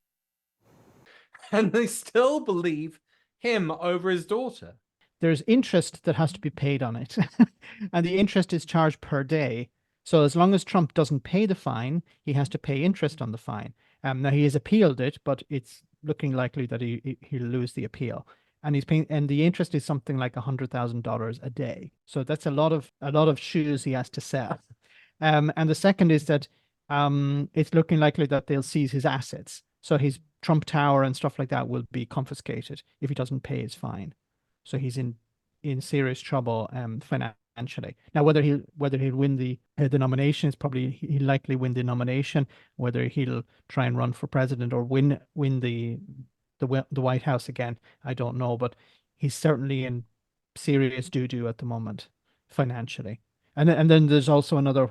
And they still believe him over his daughter. There's interest that has to be paid on it. And the interest is charged per day. So as long as Trump doesn't pay the fine, he has to pay interest on the fine. Now he has appealed it, but it's looking likely that he'll lose the appeal. And he's paying, and the interest is something like $100,000 a day. So that's a lot of shoes he has to sell. And the second is that it's looking likely that they'll seize his assets. So his Trump Tower and stuff like that will be confiscated if he doesn't pay his fine. So he's in serious trouble financially. Now, whether he'll win the nomination, he'll likely win the nomination. Whether he'll try and run for president or win the White House again, I don't know. But he's certainly in serious doo-doo at the moment financially. And then there's also another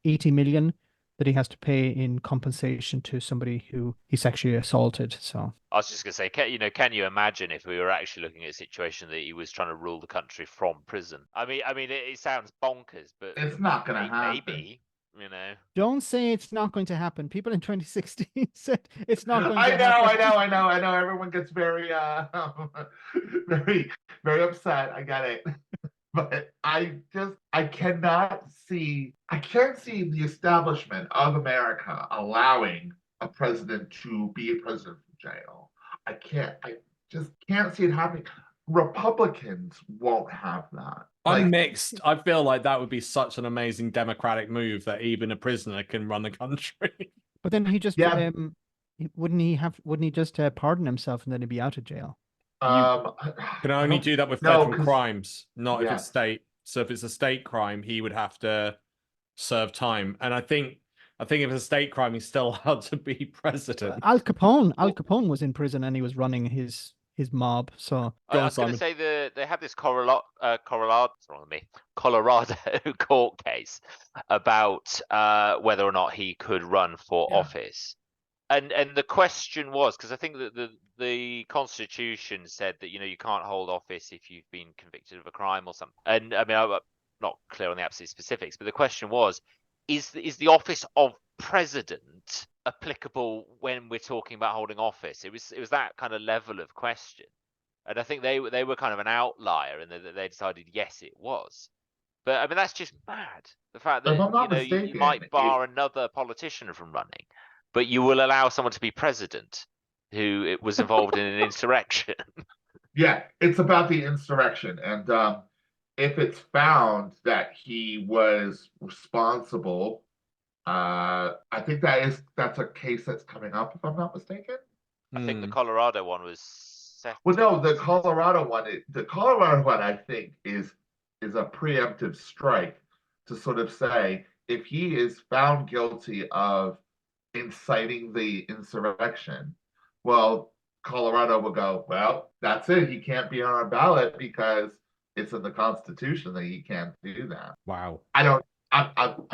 80 million that he has to pay in compensation to somebody who he sexually assaulted. So I was just going to say, can you imagine if we were actually looking at a situation that he was trying to rule the country from prison? I mean, it sounds bonkers, but it's not going to happen. Maybe, Don't say it's not going to happen. People in 2016 said it's not going to happen. I know. Everyone gets very, very, very upset. I get it. But I can't see the establishment of America allowing a president to be a president from jail. I just can't see it happening. Republicans won't have that. I'm mixed. I feel like that would be such an amazing democratic move that even a prisoner can run the country. But then he just wouldn't he just pardon himself and then he'd be out of jail? Can only do that with federal crimes, not if it's state. So if it's a state crime, he would have to serve time. And I think if it's a state crime, he's still allowed to be president. Al Capone was in prison and he was running his mob. So I was going to say they have this Colorado court case about whether or not he could run for office. And the question was, because I think that the Constitution said that, you can't hold office if you've been convicted of a crime or something. And I mean, I'm not clear on the absolute specifics, but the question was, is the office of president applicable when we're talking about holding office? It was that kind of level of question. And I think they were kind of an outlier and they decided, yes, it was. But I mean, that's just mad. The fact that you might bar another politician from running, but you will allow someone to be president who was involved in an insurrection. Yeah, it's about the insurrection. And if it's found that he was responsible, I think that's a case that's coming up, if I'm not mistaken. I think the Colorado one was set. Well, no, the Colorado one, I think, is a preemptive strike to sort of say, if he is found guilty of inciting the insurrection, well, Colorado will go, well, that's it. He can't be on our ballot because it's in the Constitution that he can't do that. Wow. I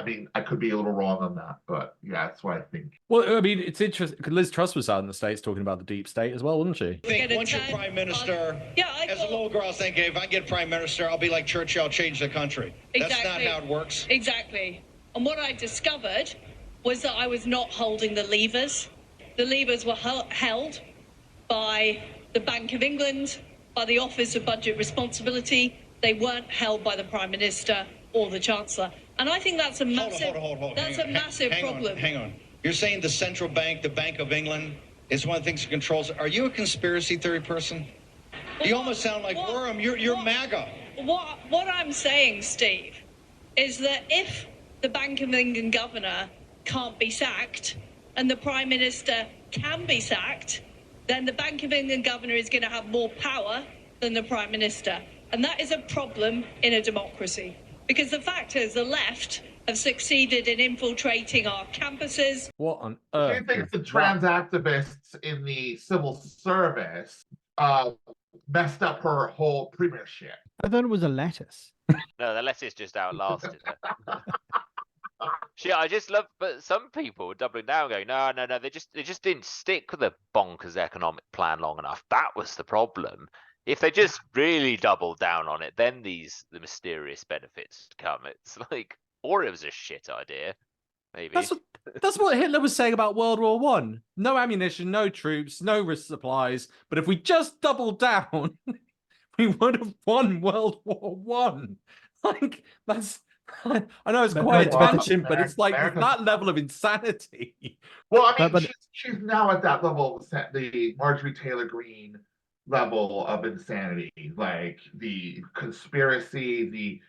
mean, I could be a little wrong on that, but yeah, that's what I think. Well, I mean, it's interesting because Liz Truss was out in the States talking about the deep state as well, wasn't she? Once you're prime minister, as a little girl, I was thinking, if I get prime minister, I'll be like Churchill, change the country. Exactly. That's not how it works. Exactly. And what I discovered was that I was not holding the levers. The levers were held by the Bank of England, by the Office of Budget Responsibility. They weren't held by the Prime Minister or the Chancellor. And I think that's a massive, massive problem. Hang on. You're saying the central bank, the Bank of England, is one of the things that controls it. Are you a conspiracy theory person? You almost sound like Worm. You're MAGA. what I'm saying, Steve, is that if the Bank of England governor can't be sacked and the Prime Minister can be sacked, then the Bank of England governor is going to have more power than the Prime Minister. And that is a problem in a democracy. Because the fact is the left have succeeded in infiltrating our campuses. What on earth? She thinks the trans activists in the civil service messed up her whole premiership. I thought it was a lettuce. No, the lettuce just outlasted her. I just love, but some people were doubling down, going, no, they just didn't stick with the bonkers economic plan long enough. That was the problem. If they just really doubled down on it, then the mysterious benefits come. It's like, or it was a shit idea, maybe. That's what Hitler was saying about World War One. No ammunition, no troops, no risk supplies. But if we just doubled down, we would have won World War One. Like, that's. I know it's quite a tangent, but it's like that level of insanity. Well, I mean, she's now at that level, the Marjorie Taylor Greene level of insanity, like the conspiracy,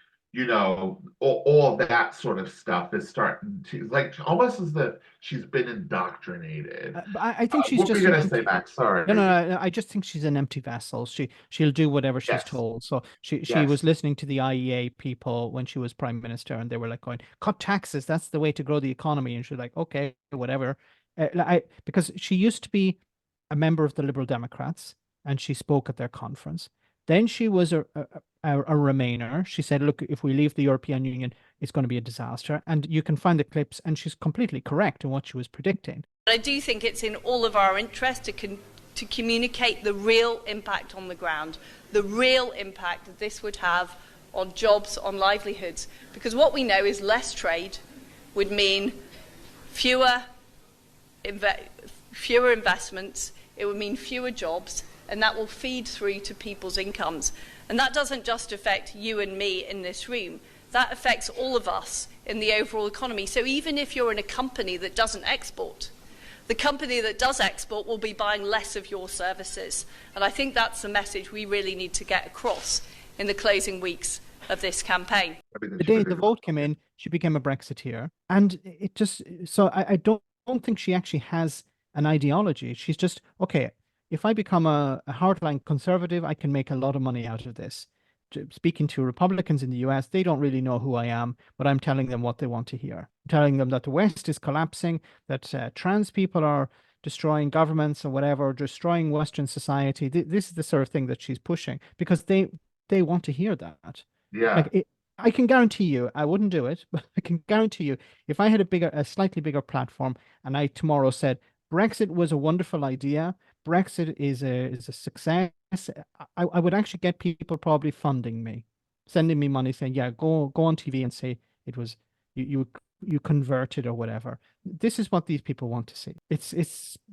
all of that sort of stuff is starting to, like, almost as if she's been indoctrinated. I think she's what just. What were you going to say, Max? Sorry. No. I just think she's an empty vessel. She'll do whatever she's told. So she was listening to the IEA people when she was prime minister, and they were like going, "Cut taxes. That's the way to grow the economy." And she's like, "Okay, whatever." Because she used to be a member of the Liberal Democrats, and she spoke at their conference. Then she was a Remainer. She said, look, if we leave the European Union, it's going to be a disaster. And you can find the clips, and she's completely correct in what she was predicting. I do think it's in all of our interest to communicate the real impact on the ground, the real impact that this would have on jobs, on livelihoods. Because what we know is less trade would mean fewer investments, it would mean fewer jobs, and that will feed through to people's incomes. And that doesn't just affect you and me in this room. That affects all of us in the overall economy. So even if you're in a company that doesn't export, the company that does export will be buying less of your services. And I think that's the message we really need to get across in the closing weeks of this campaign. The day the vote came in, she became a Brexiteer. And it just, so I don't think she actually has an ideology. She's just, okay, if I become a hardline conservative, I can make a lot of money out of this. Speaking to Republicans in the US, they don't really know who I am, but I'm telling them what they want to hear. I'm telling them that the West is collapsing, that trans people are destroying governments or whatever, destroying Western society. This is the sort of thing that she's pushing because they want to hear that. Yeah. I can guarantee you, I wouldn't do it, but I can guarantee you, if I had a slightly bigger platform and I tomorrow said, Brexit was a wonderful idea, Brexit is a success, I would actually get people probably funding me, sending me money, saying, yeah, go on TV and say it was you converted or whatever. This is what these people want to see.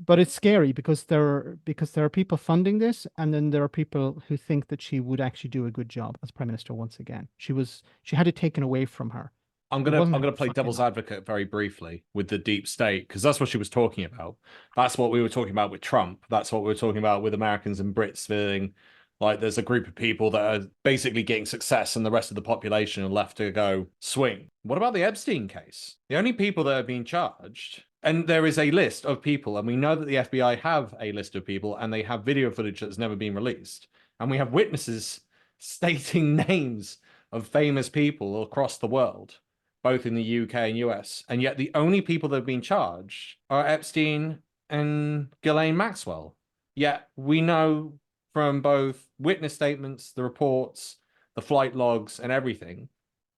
But it's scary because there are people funding this, and then there are people who think that she would actually do a good job as prime minister once again. She had it taken away from her. I'm gonna play devil's advocate very briefly with the deep state, because that's what she was talking about. That's what we were talking about with Trump. That's what we were talking about with Americans and Brits feeling like there's a group of people that are basically getting success and the rest of the population are left to go swing. What about the Epstein case? The only people that are being charged, and there is a list of people, and we know that the FBI have a list of people, and they have video footage that's never been released. And we have witnesses stating names of famous people across the world, both in the UK and US, and yet the only people that have been charged are Epstein and Ghislaine Maxwell. Yet we know from both witness statements, the reports, the flight logs, and everything,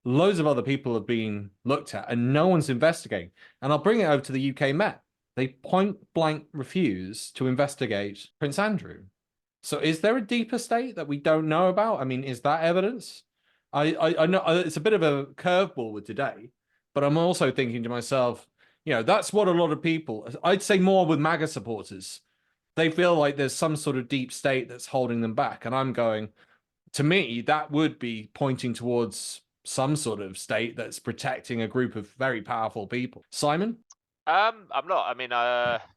loads of other people have been looked at, and no one's investigating. And I'll bring it over to the UK Met. They point blank refuse to investigate Prince Andrew. So is there a deeper state that we don't know about? I mean, is that evidence? I know it's a bit of a curveball with today, but I'm also thinking to myself, that's what a lot of people, I'd say more with MAGA supporters, they feel like there's some sort of deep state that's holding them back. And I'm going, to me, that would be pointing towards some sort of state that's protecting a group of very powerful people. Simon? I'm not. I mean,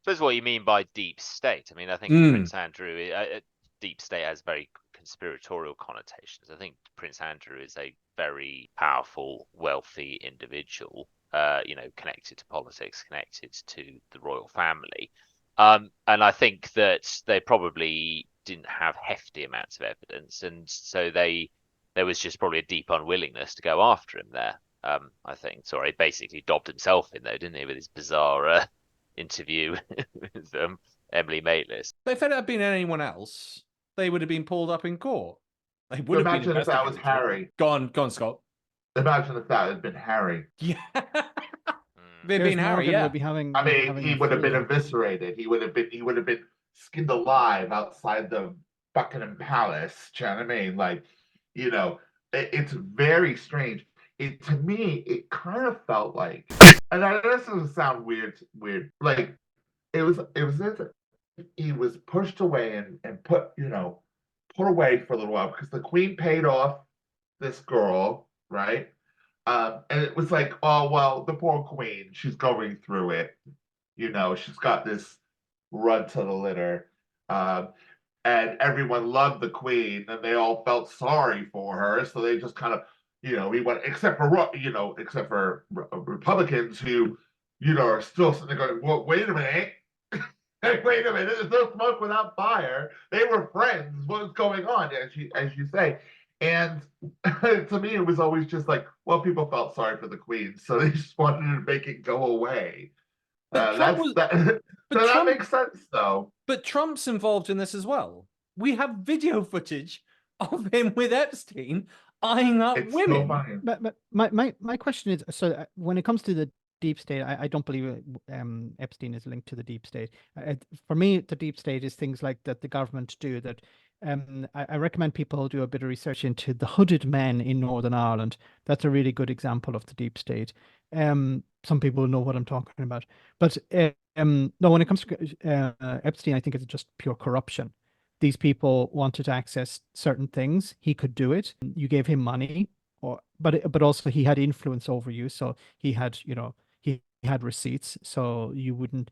depends what you mean by deep state. I mean, I think Prince Andrew, deep state has very conspiratorial connotations. I think Prince Andrew is a very powerful, wealthy individual, connected to politics, connected to the royal family. And I think that they probably didn't have hefty amounts of evidence, and so there was just probably a deep unwillingness to go after him there. I think. Sorry, he basically dobbed himself in though, didn't he, with his bizarre interview with Emily Maitlis. If it had been anyone else, they would have been pulled up in court. They would have been Imagine if that was investigated. Harry. Go on, Scott. Imagine if that had been Harry. Yeah. If it had been Harry, yeah. Would be having, he would have been eviscerated. He would have been skinned alive outside the Buckingham Palace. Do you know what I mean? Like, it's very strange. To me, it kind of felt like, and I know this doesn't sound weird. Like it was as if he was pushed away and put away for a little while because the Queen paid off this girl, right? And it was like, oh well, the poor Queen, she's going through it. She's got this run to the litter. And everyone loved the Queen, and they all felt sorry for her, so they just kind of, we went, except for Republicans who, are still sitting there going, well, wait a minute, wait a minute, there's no smoke without fire. They were friends. What was going on, as you say? And to me, it was always just like, well, people felt sorry for the Queen, so they just wanted to make it go away. That makes sense, though. But Trump's involved in this as well. We have video footage of him with Epstein eyeing up women. So but my question is, so when it comes to the deep state, I don't believe Epstein is linked to the deep state. For me, the deep state is things like that the government do that. I recommend people do a bit of research into the hooded men in Northern Ireland. That's a really good example of the deep state. Some people know what I'm talking about. But no, when it comes to Epstein, I think it's just pure corruption. These people wanted to access certain things. He could do it. You gave him money, but also he had influence over you. So he had, he had receipts. So you would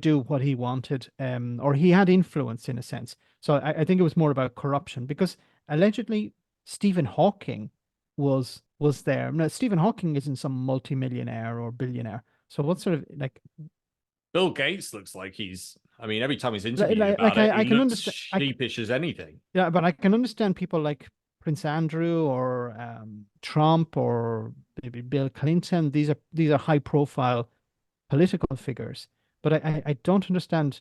do what he wanted, or he had influence in a sense. So I think it was more about corruption because allegedly Stephen Hawking was there. Now, Stephen Hawking isn't some multimillionaire or billionaire. So what sort of like Bill Gates looks like he's. I mean, every time he's interviewed about it, he looks sheepish as anything. Yeah, but I can understand people like Prince Andrew or Trump or maybe Bill Clinton. These are high profile political figures. But I don't understand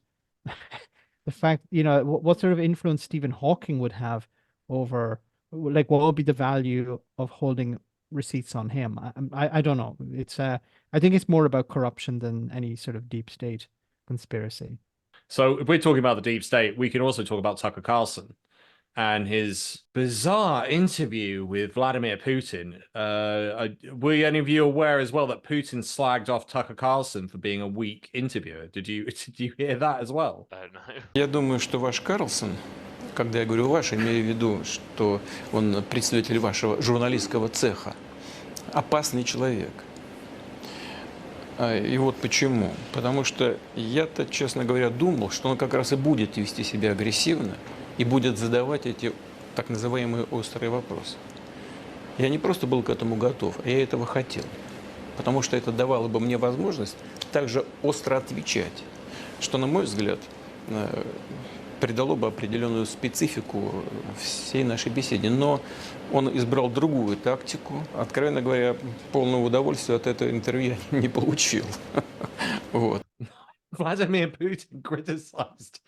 the fact, what sort of influence Stephen Hawking would have over, like, what would be the value of holding receipts on him? I don't know. It's I think it's more about corruption than any sort of deep state conspiracy. So if we're talking about the deep state, we can also talk about Tucker Carlson and his bizarre interview with Vladimir Putin. Were any of you aware as well that Putin slagged off Tucker Carlson for being a weak interviewer? Did you hear that as well? No. Я думаю, что ваш Карлсон, когда я говорю ваш, имею в виду, что он представитель вашего журналистского цеха, опасный человек. И вот почему. Потому что я-то, честно говоря, думал, что он как раз и будет вести себя агрессивно и будет задавать эти так называемые острые вопросы. Я не просто был к этому готов, а я этого хотел. Потому что это давало бы мне возможность также остро отвечать, что, на мой взгляд, придало бы определенную специфику всей нашей беседе. Но он избрал другую тактику. Откровенно говоря, полного удовольствия от этого интервью я не получил. Вот. Vladimir Putin criticized.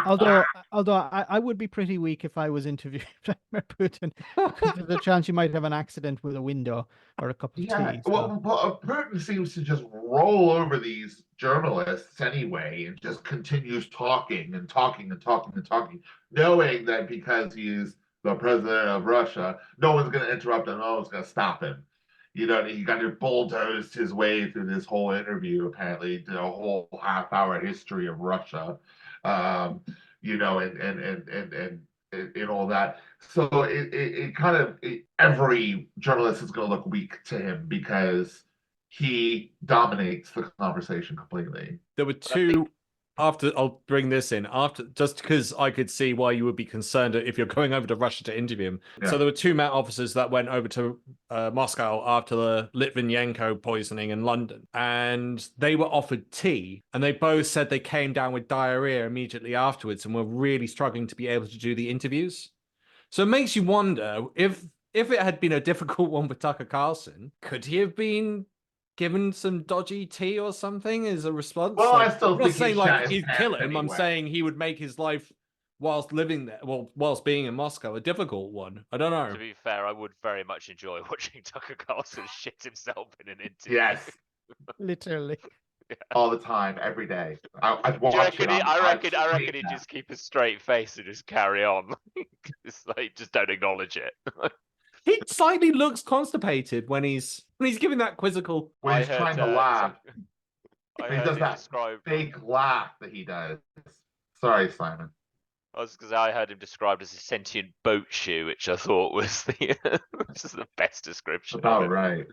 Although I would be pretty weak if I was interviewing Vladimir Putin. There's a chance you might have an accident with a window or a cup of tea. Well, Putin seems to just roll over these journalists anyway and just continues talking and talking and talking and talking, knowing that because he's the president of Russia, no one's going to interrupt him, no one's going to stop him. He kind of bulldozed his way through this whole interview, apparently, did a whole half-hour history of Russia, and all that. So it kind of, every journalist is going to look weak to him because he dominates the conversation completely. There were two I'll bring this in after, just because I could see why you would be concerned if you're going over to Russia to interview him. Yeah. So there were two Met officers that went over to Moscow after the Litvinenko poisoning in London, and they were offered tea, and they both said they came down with diarrhea immediately afterwards and were really struggling to be able to do the interviews. So it makes you wonder if it had been a difficult one with Tucker Carlson, could he have been given some dodgy tea or something as a response? Well, like, I still I'm not think saying like he'd kill him. anyway. I'm saying he would make his life whilst living there, well, whilst being in Moscow, a difficult one. I don't know. To be fair, I would very much enjoy watching Tucker Carlson shit himself in an interview. Yes. Literally. All the time, every day. I'd watch I reckon he'd just keep a straight face and just carry on. It's like, just don't acknowledge it. He slightly looks constipated when he's giving that quizzical. When he's trying to laugh. I He does that fake laugh that he does. Sorry, Simon. I was because I heard him described as a sentient boat shoe, which I thought was the best description. About right.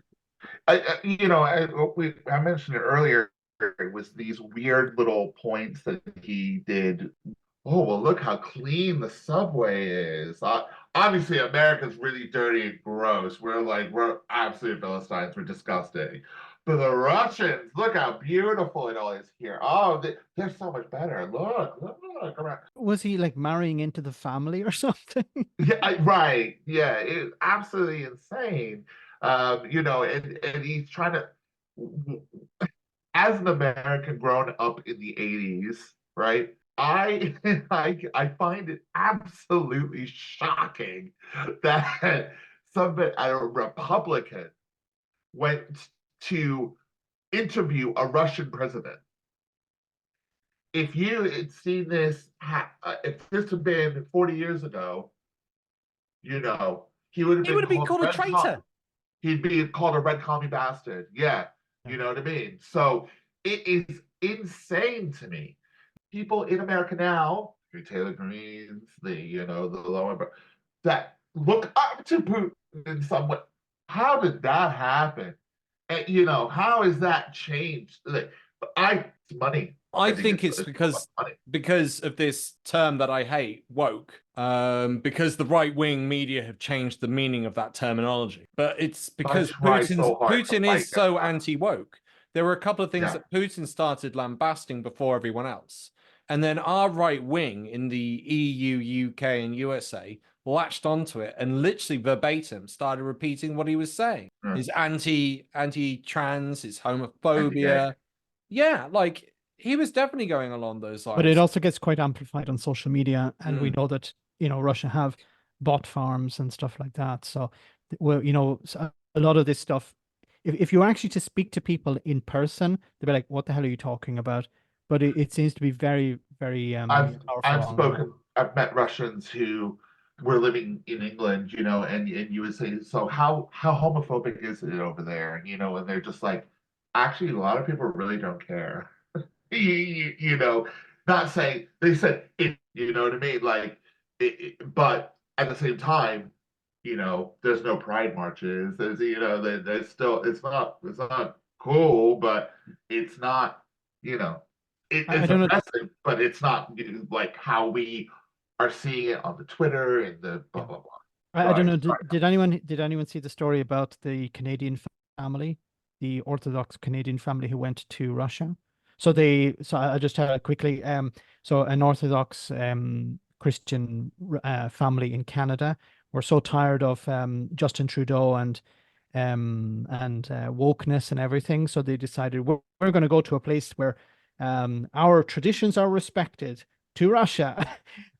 I mentioned it earlier. It was these weird little points that he did. Oh, well, look how clean the subway is. Obviously, America's really dirty and gross. We're absolute Philistines. We're disgusting. But the Russians, look how beautiful it all is here. Oh, they're so much better. Look around. Was he like marrying into the family or something? Yeah, right. Yeah, it's absolutely insane. And he's trying to, as an American grown up in the 80s, right? I find it absolutely shocking that a Republican went to interview a Russian president. If you had seen this, if this had been 40 years ago, he would have been called a traitor. He'd be called a red commie bastard. Yeah, you know what I mean? So it is insane to me. People in America now, your Taylor Greens, the lower, that look up to Putin in some way. How did that happen? And, how has that changed? Money. I think it's because of this term that I hate, woke. Because the right-wing media have changed the meaning of that terminology. But it's because Putin is so anti-woke. There were a couple of things that Putin started lambasting before everyone else. And then our right wing in the EU, UK, and USA latched onto it and literally verbatim started repeating what he was saying. His anti-trans, his homophobia. Yeah, like he was definitely going along those lines. But it also gets quite amplified on social media, and we know that Russia have bot farms and stuff like that. So, a lot of this stuff. If you actually to speak to people in person, they'll be like, "What the hell are you talking about?" But it seems to be very, very powerful. I've met Russians who were living in England, and you would say, so how homophobic is it over there? And they're just like, actually, a lot of people really don't care. Not saying, they said, you know what I mean? Like, but at the same time, there's no pride marches. There's still, it's not cool, but it's not, it's impressive, but it's not like how we are seeing it on the Twitter and the blah blah blah. I don't know. Did anyone see the story about the Canadian family, the Orthodox Canadian family who went to Russia? So I just tell it quickly. So an Orthodox Christian family in Canada were so tired of Justin Trudeau and wokeness and everything, so they decided we're going to go to a place where our traditions are respected, to Russia.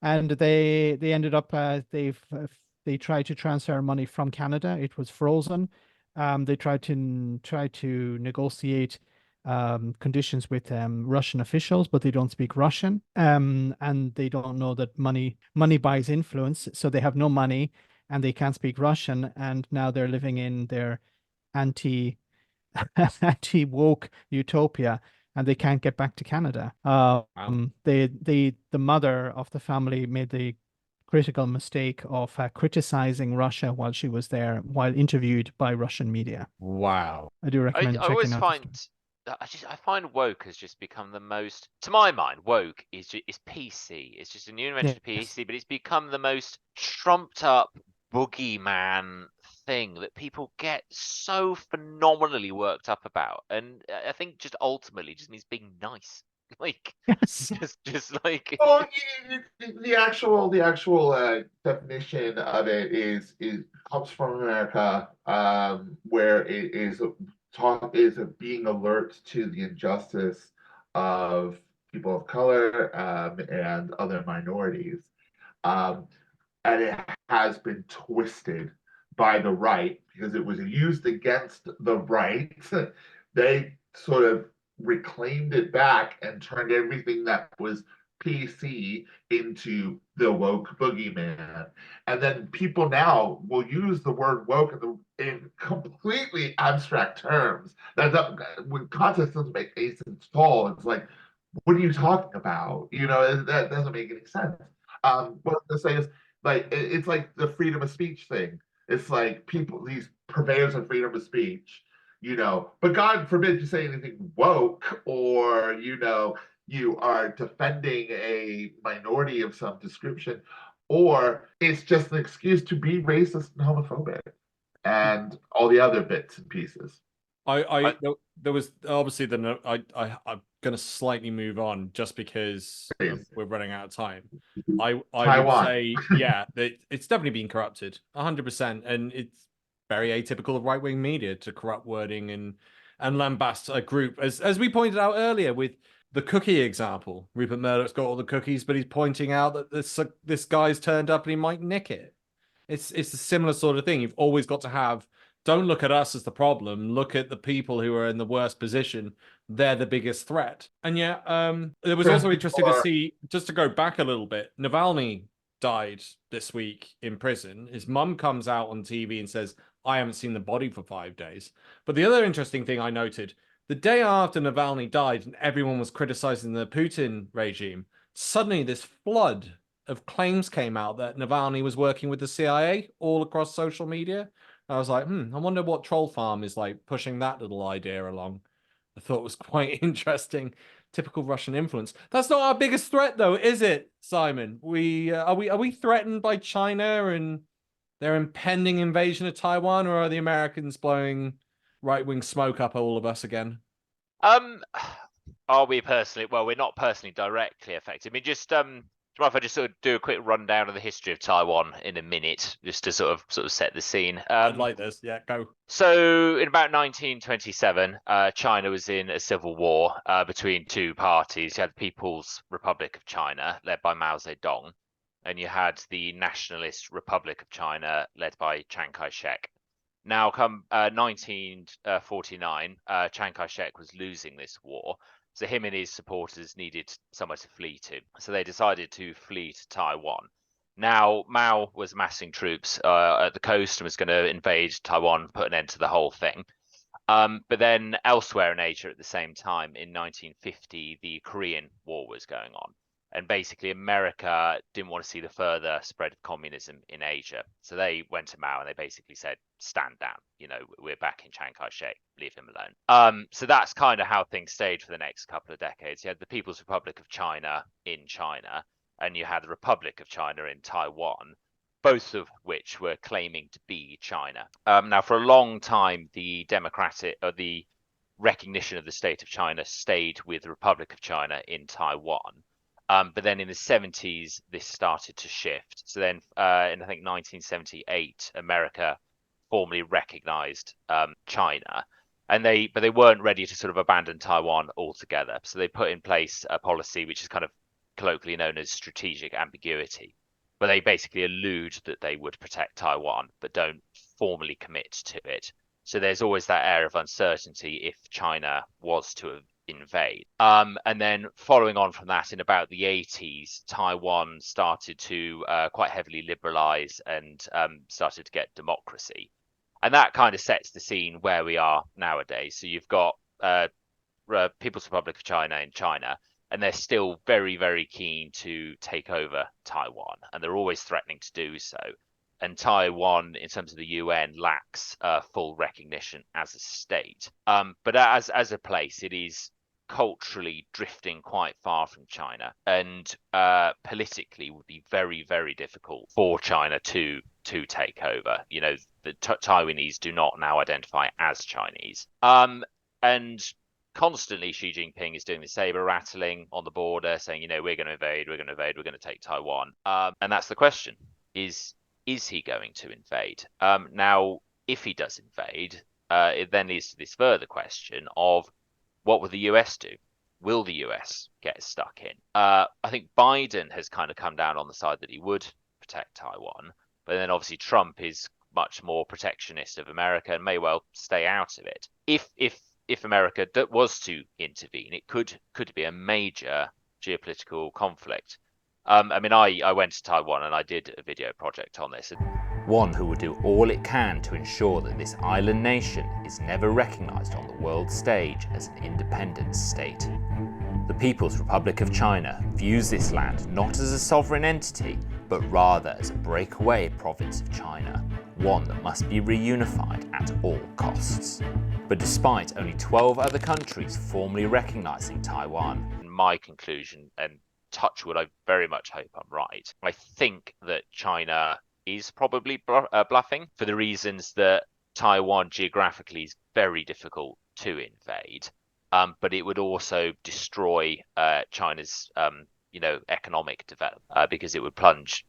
And they ended up they tried to transfer money from Canada. It was frozen. They tried to negotiate conditions with Russian officials, but they don't speak Russian, and they don't know that money buys influence, so they have no money and they can't speak Russian, and now they're living in their anti-woke utopia, and they can't get back to Canada. The mother of the family made the critical mistake of criticizing Russia while she was there, while interviewed by Russian media. Wow. I do recommend checking out. I find woke has just become the most, to my mind, woke is PC. It's just a new invention of PC, but it's become the most trumped up boogeyman thing that people get so phenomenally worked up about. And I think just ultimately just means being nice. Like, just like. Well, the actual definition of it comes from America, where it is being alert to the injustice of people of color and other minorities, and it has been twisted by the right because it was used against the right. They sort of reclaimed it back and turned everything that was PC into the woke boogeyman. And then people now will use the word woke in completely abstract terms. When context doesn't make any sense at all. It's like, what are you talking about? That doesn't make any sense. What I was gonna say is, like, it's like the freedom of speech thing. It's like these purveyors of freedom of speech, but God forbid you say anything woke, or you are defending a minority of some description, or it's just an excuse to be racist and homophobic and all the other bits and pieces. There was obviously I'm going to slightly move on just because we're running out of time. I would say, that it's definitely been corrupted 100%, and it's very atypical of right-wing media to corrupt wording and lambast a group, as we pointed out earlier with the cookie example. Rupert Murdoch's got all the cookies, but he's pointing out that this guy's turned up and he might nick it. It's a similar sort of thing. You've always got to have. Don't look at us as the problem. Look at the people who are in the worst position. They're the biggest threat. And it was also interesting to see, just to go back a little bit, Navalny died this week in prison. His mum comes out on TV and says, I haven't seen the body for 5 days. But the other interesting thing I noted, the day after Navalny died and everyone was criticizing the Putin regime, suddenly this flood of claims came out that Navalny was working with the CIA all across social media. I was like, I wonder what troll farm is like pushing that little idea along. I thought it was quite interesting. Typical Russian influence. That's not our biggest threat, though, is it, Simon? Are we threatened by China and their impending invasion of Taiwan, or are the Americans blowing right-wing smoke up all of us again? Are we personally? Well, we're not personally directly affected. I mean, just if I just sort of do a quick rundown of the history of Taiwan in a minute, just to sort of set the scene. I'd like this. Yeah, go. So in about 1927, China was in a civil war between two parties. You had the People's Republic of China, led by Mao Zedong, and you had the Nationalist Republic of China, led by Chiang Kai-shek. Now, come 1949, Chiang Kai-shek was losing this war. So him and his supporters needed somewhere to flee to. So they decided to flee to Taiwan. Now, Mao was massing troops at the coast and was going to invade Taiwan, put an end to the whole thing. But then elsewhere in Asia at the same time, in 1950, the Korean War was going on. And basically, America didn't want to see the further spread of communism in Asia. So they went to Mao and they basically said, stand down. We're back in Chiang Kai-shek, leave him alone. So that's kind of how things stayed for the next couple of decades. You had the People's Republic of China in China, and you had the Republic of China in Taiwan, both of which were claiming to be China. Now, for a long time, the recognition of the state of China stayed with the Republic of China in Taiwan. But then in the 70s, this started to shift. So then in, I think, 1978, America formally recognized China. But they weren't ready to sort of abandon Taiwan altogether. So they put in place a policy which is kind of colloquially known as strategic ambiguity, where they basically allude that they would protect Taiwan, but don't formally commit to it. So there's always that air of uncertainty if China was to invade. And then following on from that, in about the 80s, Taiwan started to quite heavily liberalize and started to get democracy. And that kind of sets the scene where we are nowadays. So you've got People's Republic of China in China, and they're still very, very keen to take over Taiwan, and they're always threatening to do so. and Taiwan, in terms of the UN, lacks full recognition as a state. But as a place, it is culturally drifting quite far from China, and politically would be very, very difficult for China to take over. You know, the Taiwanese do not now identify as Chinese. And constantly Xi Jinping is doing the saber rattling on the border, saying, you know, we're going to invade, we're going to take Taiwan. And that's the question: is he going to invade? Now, if he does invade, it then leads to this further question of, what will the US do? Will the US get stuck in? I think Biden has kind of come down on the side that he would protect Taiwan, but then obviously Trump is much more protectionist of America and may well stay out of it. If America was to intervene, it could be a major geopolitical conflict. I mean, I went to Taiwan and I did a video project on this. One who will do all it can to ensure that this island nation is never recognised on the world stage as an independent state. The People's Republic of China views this land not as a sovereign entity, but rather as a breakaway province of China, one that must be reunified at all costs. But despite only 12 other countries formally recognising Taiwan, my conclusion, and touch wood, I very much hope I'm right, I think that China is probably bluffing, for the reasons that Taiwan geographically is very difficult to invade, but it would also destroy China's economic development, because it would plunge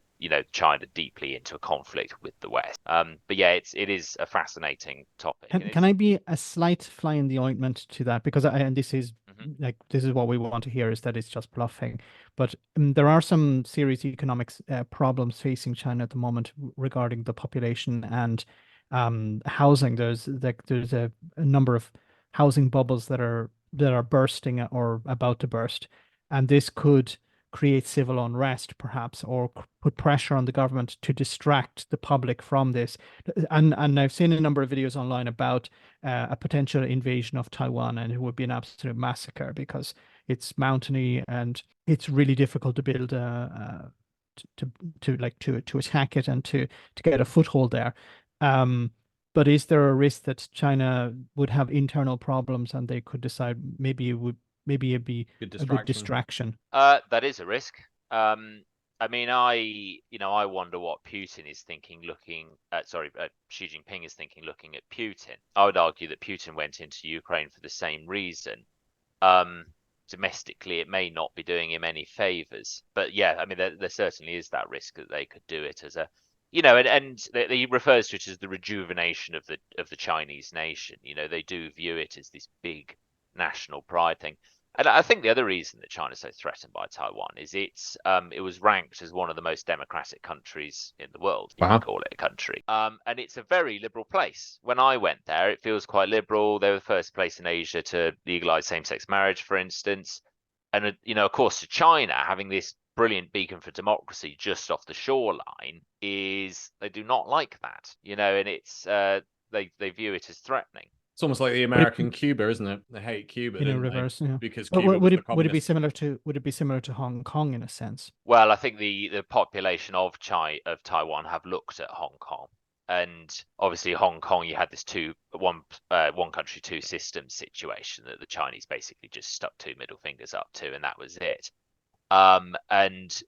China deeply into a conflict with the West. But yeah, it is a fascinating topic. Can I be a slight fly in the ointment to that? Because this is this is what we want to hear, is that it's just bluffing. But there are some serious economic problems facing China at the moment regarding the population and housing. There's a number of housing bubbles that are bursting or about to burst, and this could create civil unrest, perhaps, or put pressure on the government to distract the public from this. And I've seen a number of videos online about a potential invasion of Taiwan, and it would be an absolute massacre because it's mountainy and it's really difficult to build to attack it and to get a foothold there. But is there a risk that China would have internal problems and they could decide maybe it'd be a good distraction? That is a risk. I mean, I wonder what Putin is thinking Xi Jinping is thinking looking at Putin. I would argue that Putin went into Ukraine for the same reason. Domestically, it may not be doing him any favors, but yeah, I mean, there certainly is that risk that they could do it as a, and he refers to it as the rejuvenation of the Chinese nation. They do view it as this big national pride thing. And I think the other reason that China's so threatened by Taiwan is it was ranked as one of the most democratic countries in the world. You can call it a country. And it's a very liberal place. When I went there, it feels quite liberal. They were the first place in Asia to legalize same-sex marriage, for instance. And, of course, to China, having this brilliant beacon for democracy just off the shoreline they do not like that, and it's they view it as threatening. It's almost like the American Cuba, isn't it? They hate Cuba in reverse, yeah. Because Cuba would it be similar to Hong Kong in a sense? Well, I think the population of Taiwan have looked at Hong Kong, and obviously Hong Kong, you had this one country, two systems situation that the Chinese basically just stuck two middle fingers up to, and that was it. And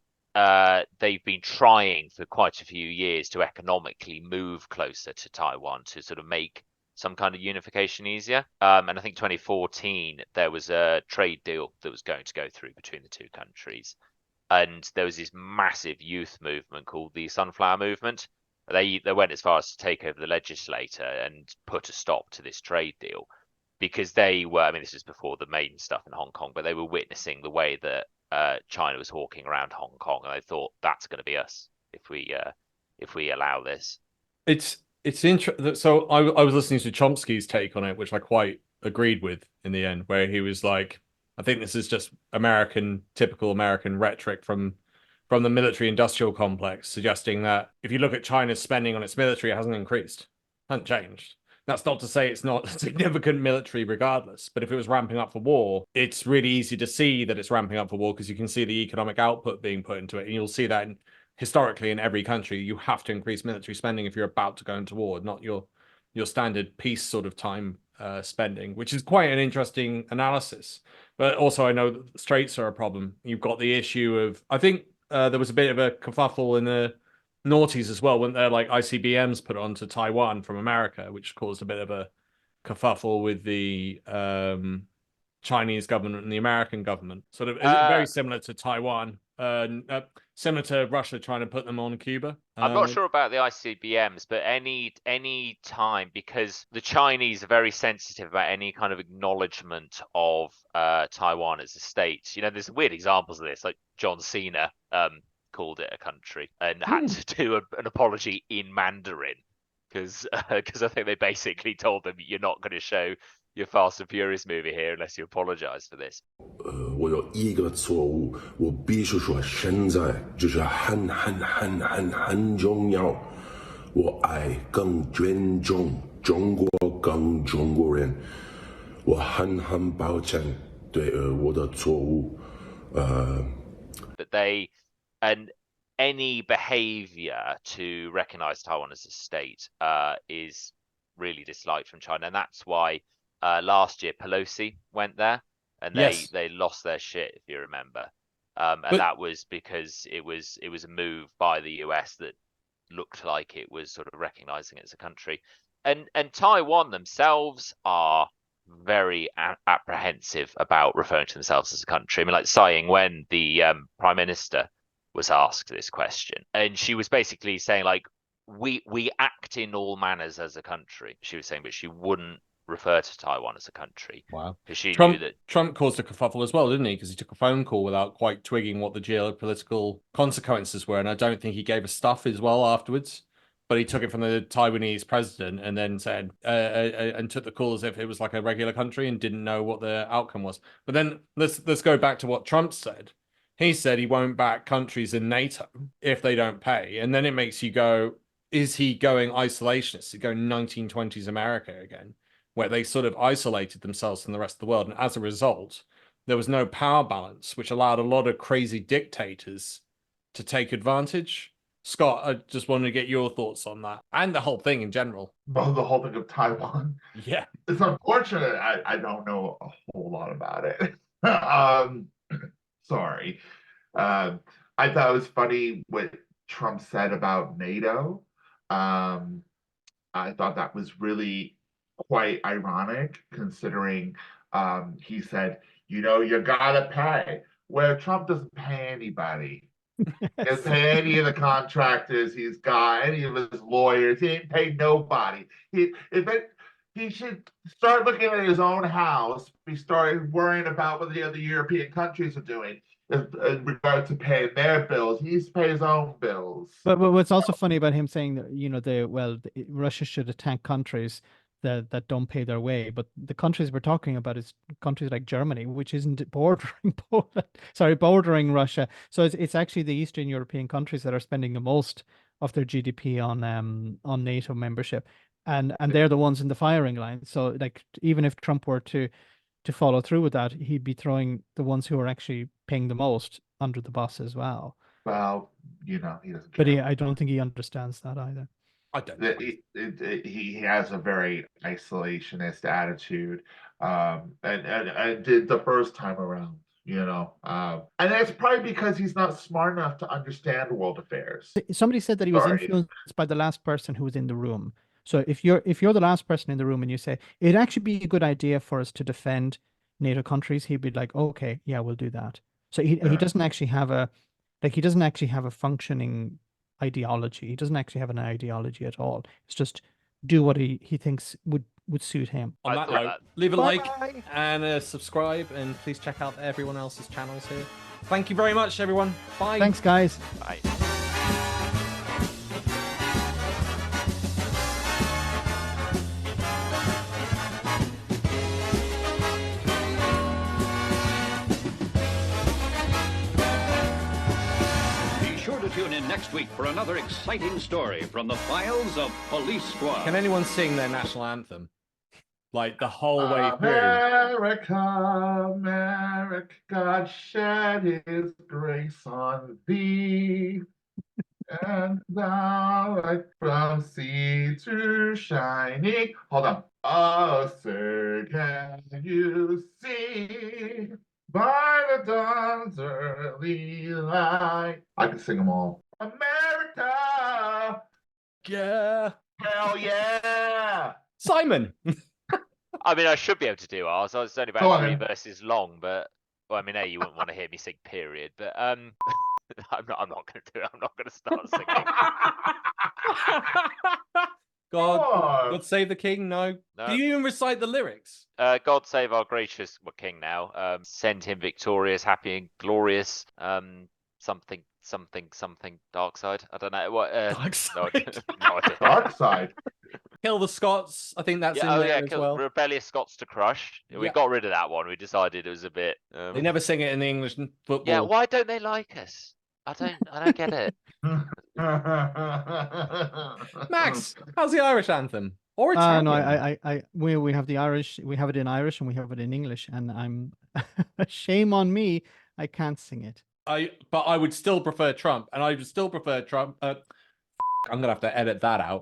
they've been trying for quite a few years to economically move closer to Taiwan to sort of make some kind of unification easier. And I think 2014, there was a trade deal that was going to go through between the two countries. And there was this massive youth movement called the Sunflower Movement. They went as far as to take over the legislature and put a stop to this trade deal, because they were, this is before the main stuff in Hong Kong, but they were witnessing the way that China was hawking around Hong Kong, and they thought that's going to be us if we allow this. It's interesting. So I was listening to Chomsky's take on it, which I quite agreed with in the end, where he was like, I think this is just typical American rhetoric from the military industrial complex, suggesting that if you look at China's spending on its military, it hasn't increased, hasn't changed. That's not to say it's not significant military regardless, but if it was ramping up for war, it's really easy to see that it's ramping up for war because you can see the economic output being put into it. And you'll see that historically in every country, you have to increase military spending if you're about to go into war, not your standard peace sort of time spending, which is quite an interesting analysis. But also, I know that the Straits are a problem. You've got the issue of, I think there was a bit of a kerfuffle in the noughties as well, weren't there? Like ICBMs put onto Taiwan from America, which caused a bit of a kerfuffle with the Chinese government and the American government. Sort of very similar to Taiwan, similar to Russia trying to put them on Cuba. I'm not sure about the ICBMs, but any time, because the Chinese are very sensitive about any kind of acknowledgement of Taiwan as a state. You know, there's weird examples of this, like John Cena called it a country and had to do an apology in Mandarin because I think they basically told them, you're not going to show your Fast and Furious movie here unless you apologize for this. 我有一个错误，我必须说，现在就是很重要。我爱更尊重中国，更中国人。我很抱歉对我的错误。But they and any behavior to recognize Taiwan as a state is really disliked from China, and that's why last year Pelosi went there, and they lost their shit, if you remember. And that was because it was a move by the US that looked like it was sort of recognizing it as a country. And Taiwan themselves are very apprehensive about referring to themselves as a country. I mean, like Tsai Ing-wen, the prime minister, was asked this question, and she was basically saying, like, we act in all manners as a country, she was saying, but she wouldn't refer to Taiwan as a country. Wow. Because she knew that Trump caused a kerfuffle as well, didn't he? Because he took a phone call without quite twigging what the geopolitical consequences were, and I don't think he gave a stuff as well afterwards. But he took it from the Taiwanese president and then said and took the call as if it was like a regular country and didn't know what the outcome was. But then let's go back to what Trump said. He said he won't back countries in NATO if they don't pay, and then it makes you go, is he going isolationist? Is he going 1920s America again, where they sort of isolated themselves from the rest of the world, and as a result, there was no power balance, which allowed a lot of crazy dictators to take advantage. Scott, I just wanted to get your thoughts on that and the whole thing in general. Well, the whole thing of Taiwan. Yeah. It's unfortunate. I don't know a whole lot about it. Sorry. I thought it was funny what Trump said about NATO. I thought that was really quite ironic, considering he said, you gotta pay. Where Trump doesn't pay anybody. He doesn't pay any of the contractors he's got, any of his lawyers. He ain't paid nobody. He should start looking at his own house. He started worrying about what the other European countries are doing in regard to paying their bills. He needs to pay his own bills. But what's also funny about him saying that, Russia should attack countries that don't pay their way, but the countries we're talking about is countries like Germany, which isn't bordering Russia. So it's actually the Eastern European countries that are spending the most of their GDP on NATO membership, and they're the ones in the firing line. So like, even if Trump were to follow through with that, he'd be throwing the ones who are actually paying the most under the bus as well. Well, he doesn't care. But I don't think he understands that either. I don't. He has a very isolationist attitude, and did the first time around, and that's probably because he's not smart enough to understand world affairs. Somebody said that he was influenced by the last person who was in the room. So if you're the last person in the room and you say it'd actually be a good idea for us to defend NATO countries, he'd be like, okay, yeah, we'll do that. So he doesn't actually have a functioning ideology. He doesn't actually have an ideology at all. It's just do what he thinks would suit him. On that note, leave a like and subscribe, and please check out everyone else's channels here. Thank you very much, everyone. Bye. Thanks, guys. Bye. Tune in next week for another exciting story from the files of Police Squad. Can anyone sing their national anthem? Like the whole way through? America, America, God shed his grace on thee. Now like from sea to shining. Hold on. Oh, sir, can you see by the dawn's early light? I can sing them all. America! Yeah. Hell yeah! Simon. I mean, I should be able to do ours. It's only Go about on, 3 then. verses long, but well, I mean, you wouldn't want to hear me sing, period. But I'm not going to do it. I'm not going to start singing. God save the king. No. No. Do you even recite the lyrics? God save our gracious king now. Send him victorious, happy and glorious. Something, dark side. I don't know what. Dark side. No, I don't know. Dark side. Kill the Scots. I think that's in Oh there yeah, as kill well. rebellious Scots to crush. We Yeah. got rid of that one. We decided it was a bit. They never sing it in the English football. Yeah, why don't they like us? I don't get it. Max, how's the Irish anthem? Or Italian? No, we have the Irish. We have it in Irish and we have it in English, and I'm shame on me. I can't sing it. But I would still prefer Trump, and I would still prefer Trump. I'm gonna have to edit that out.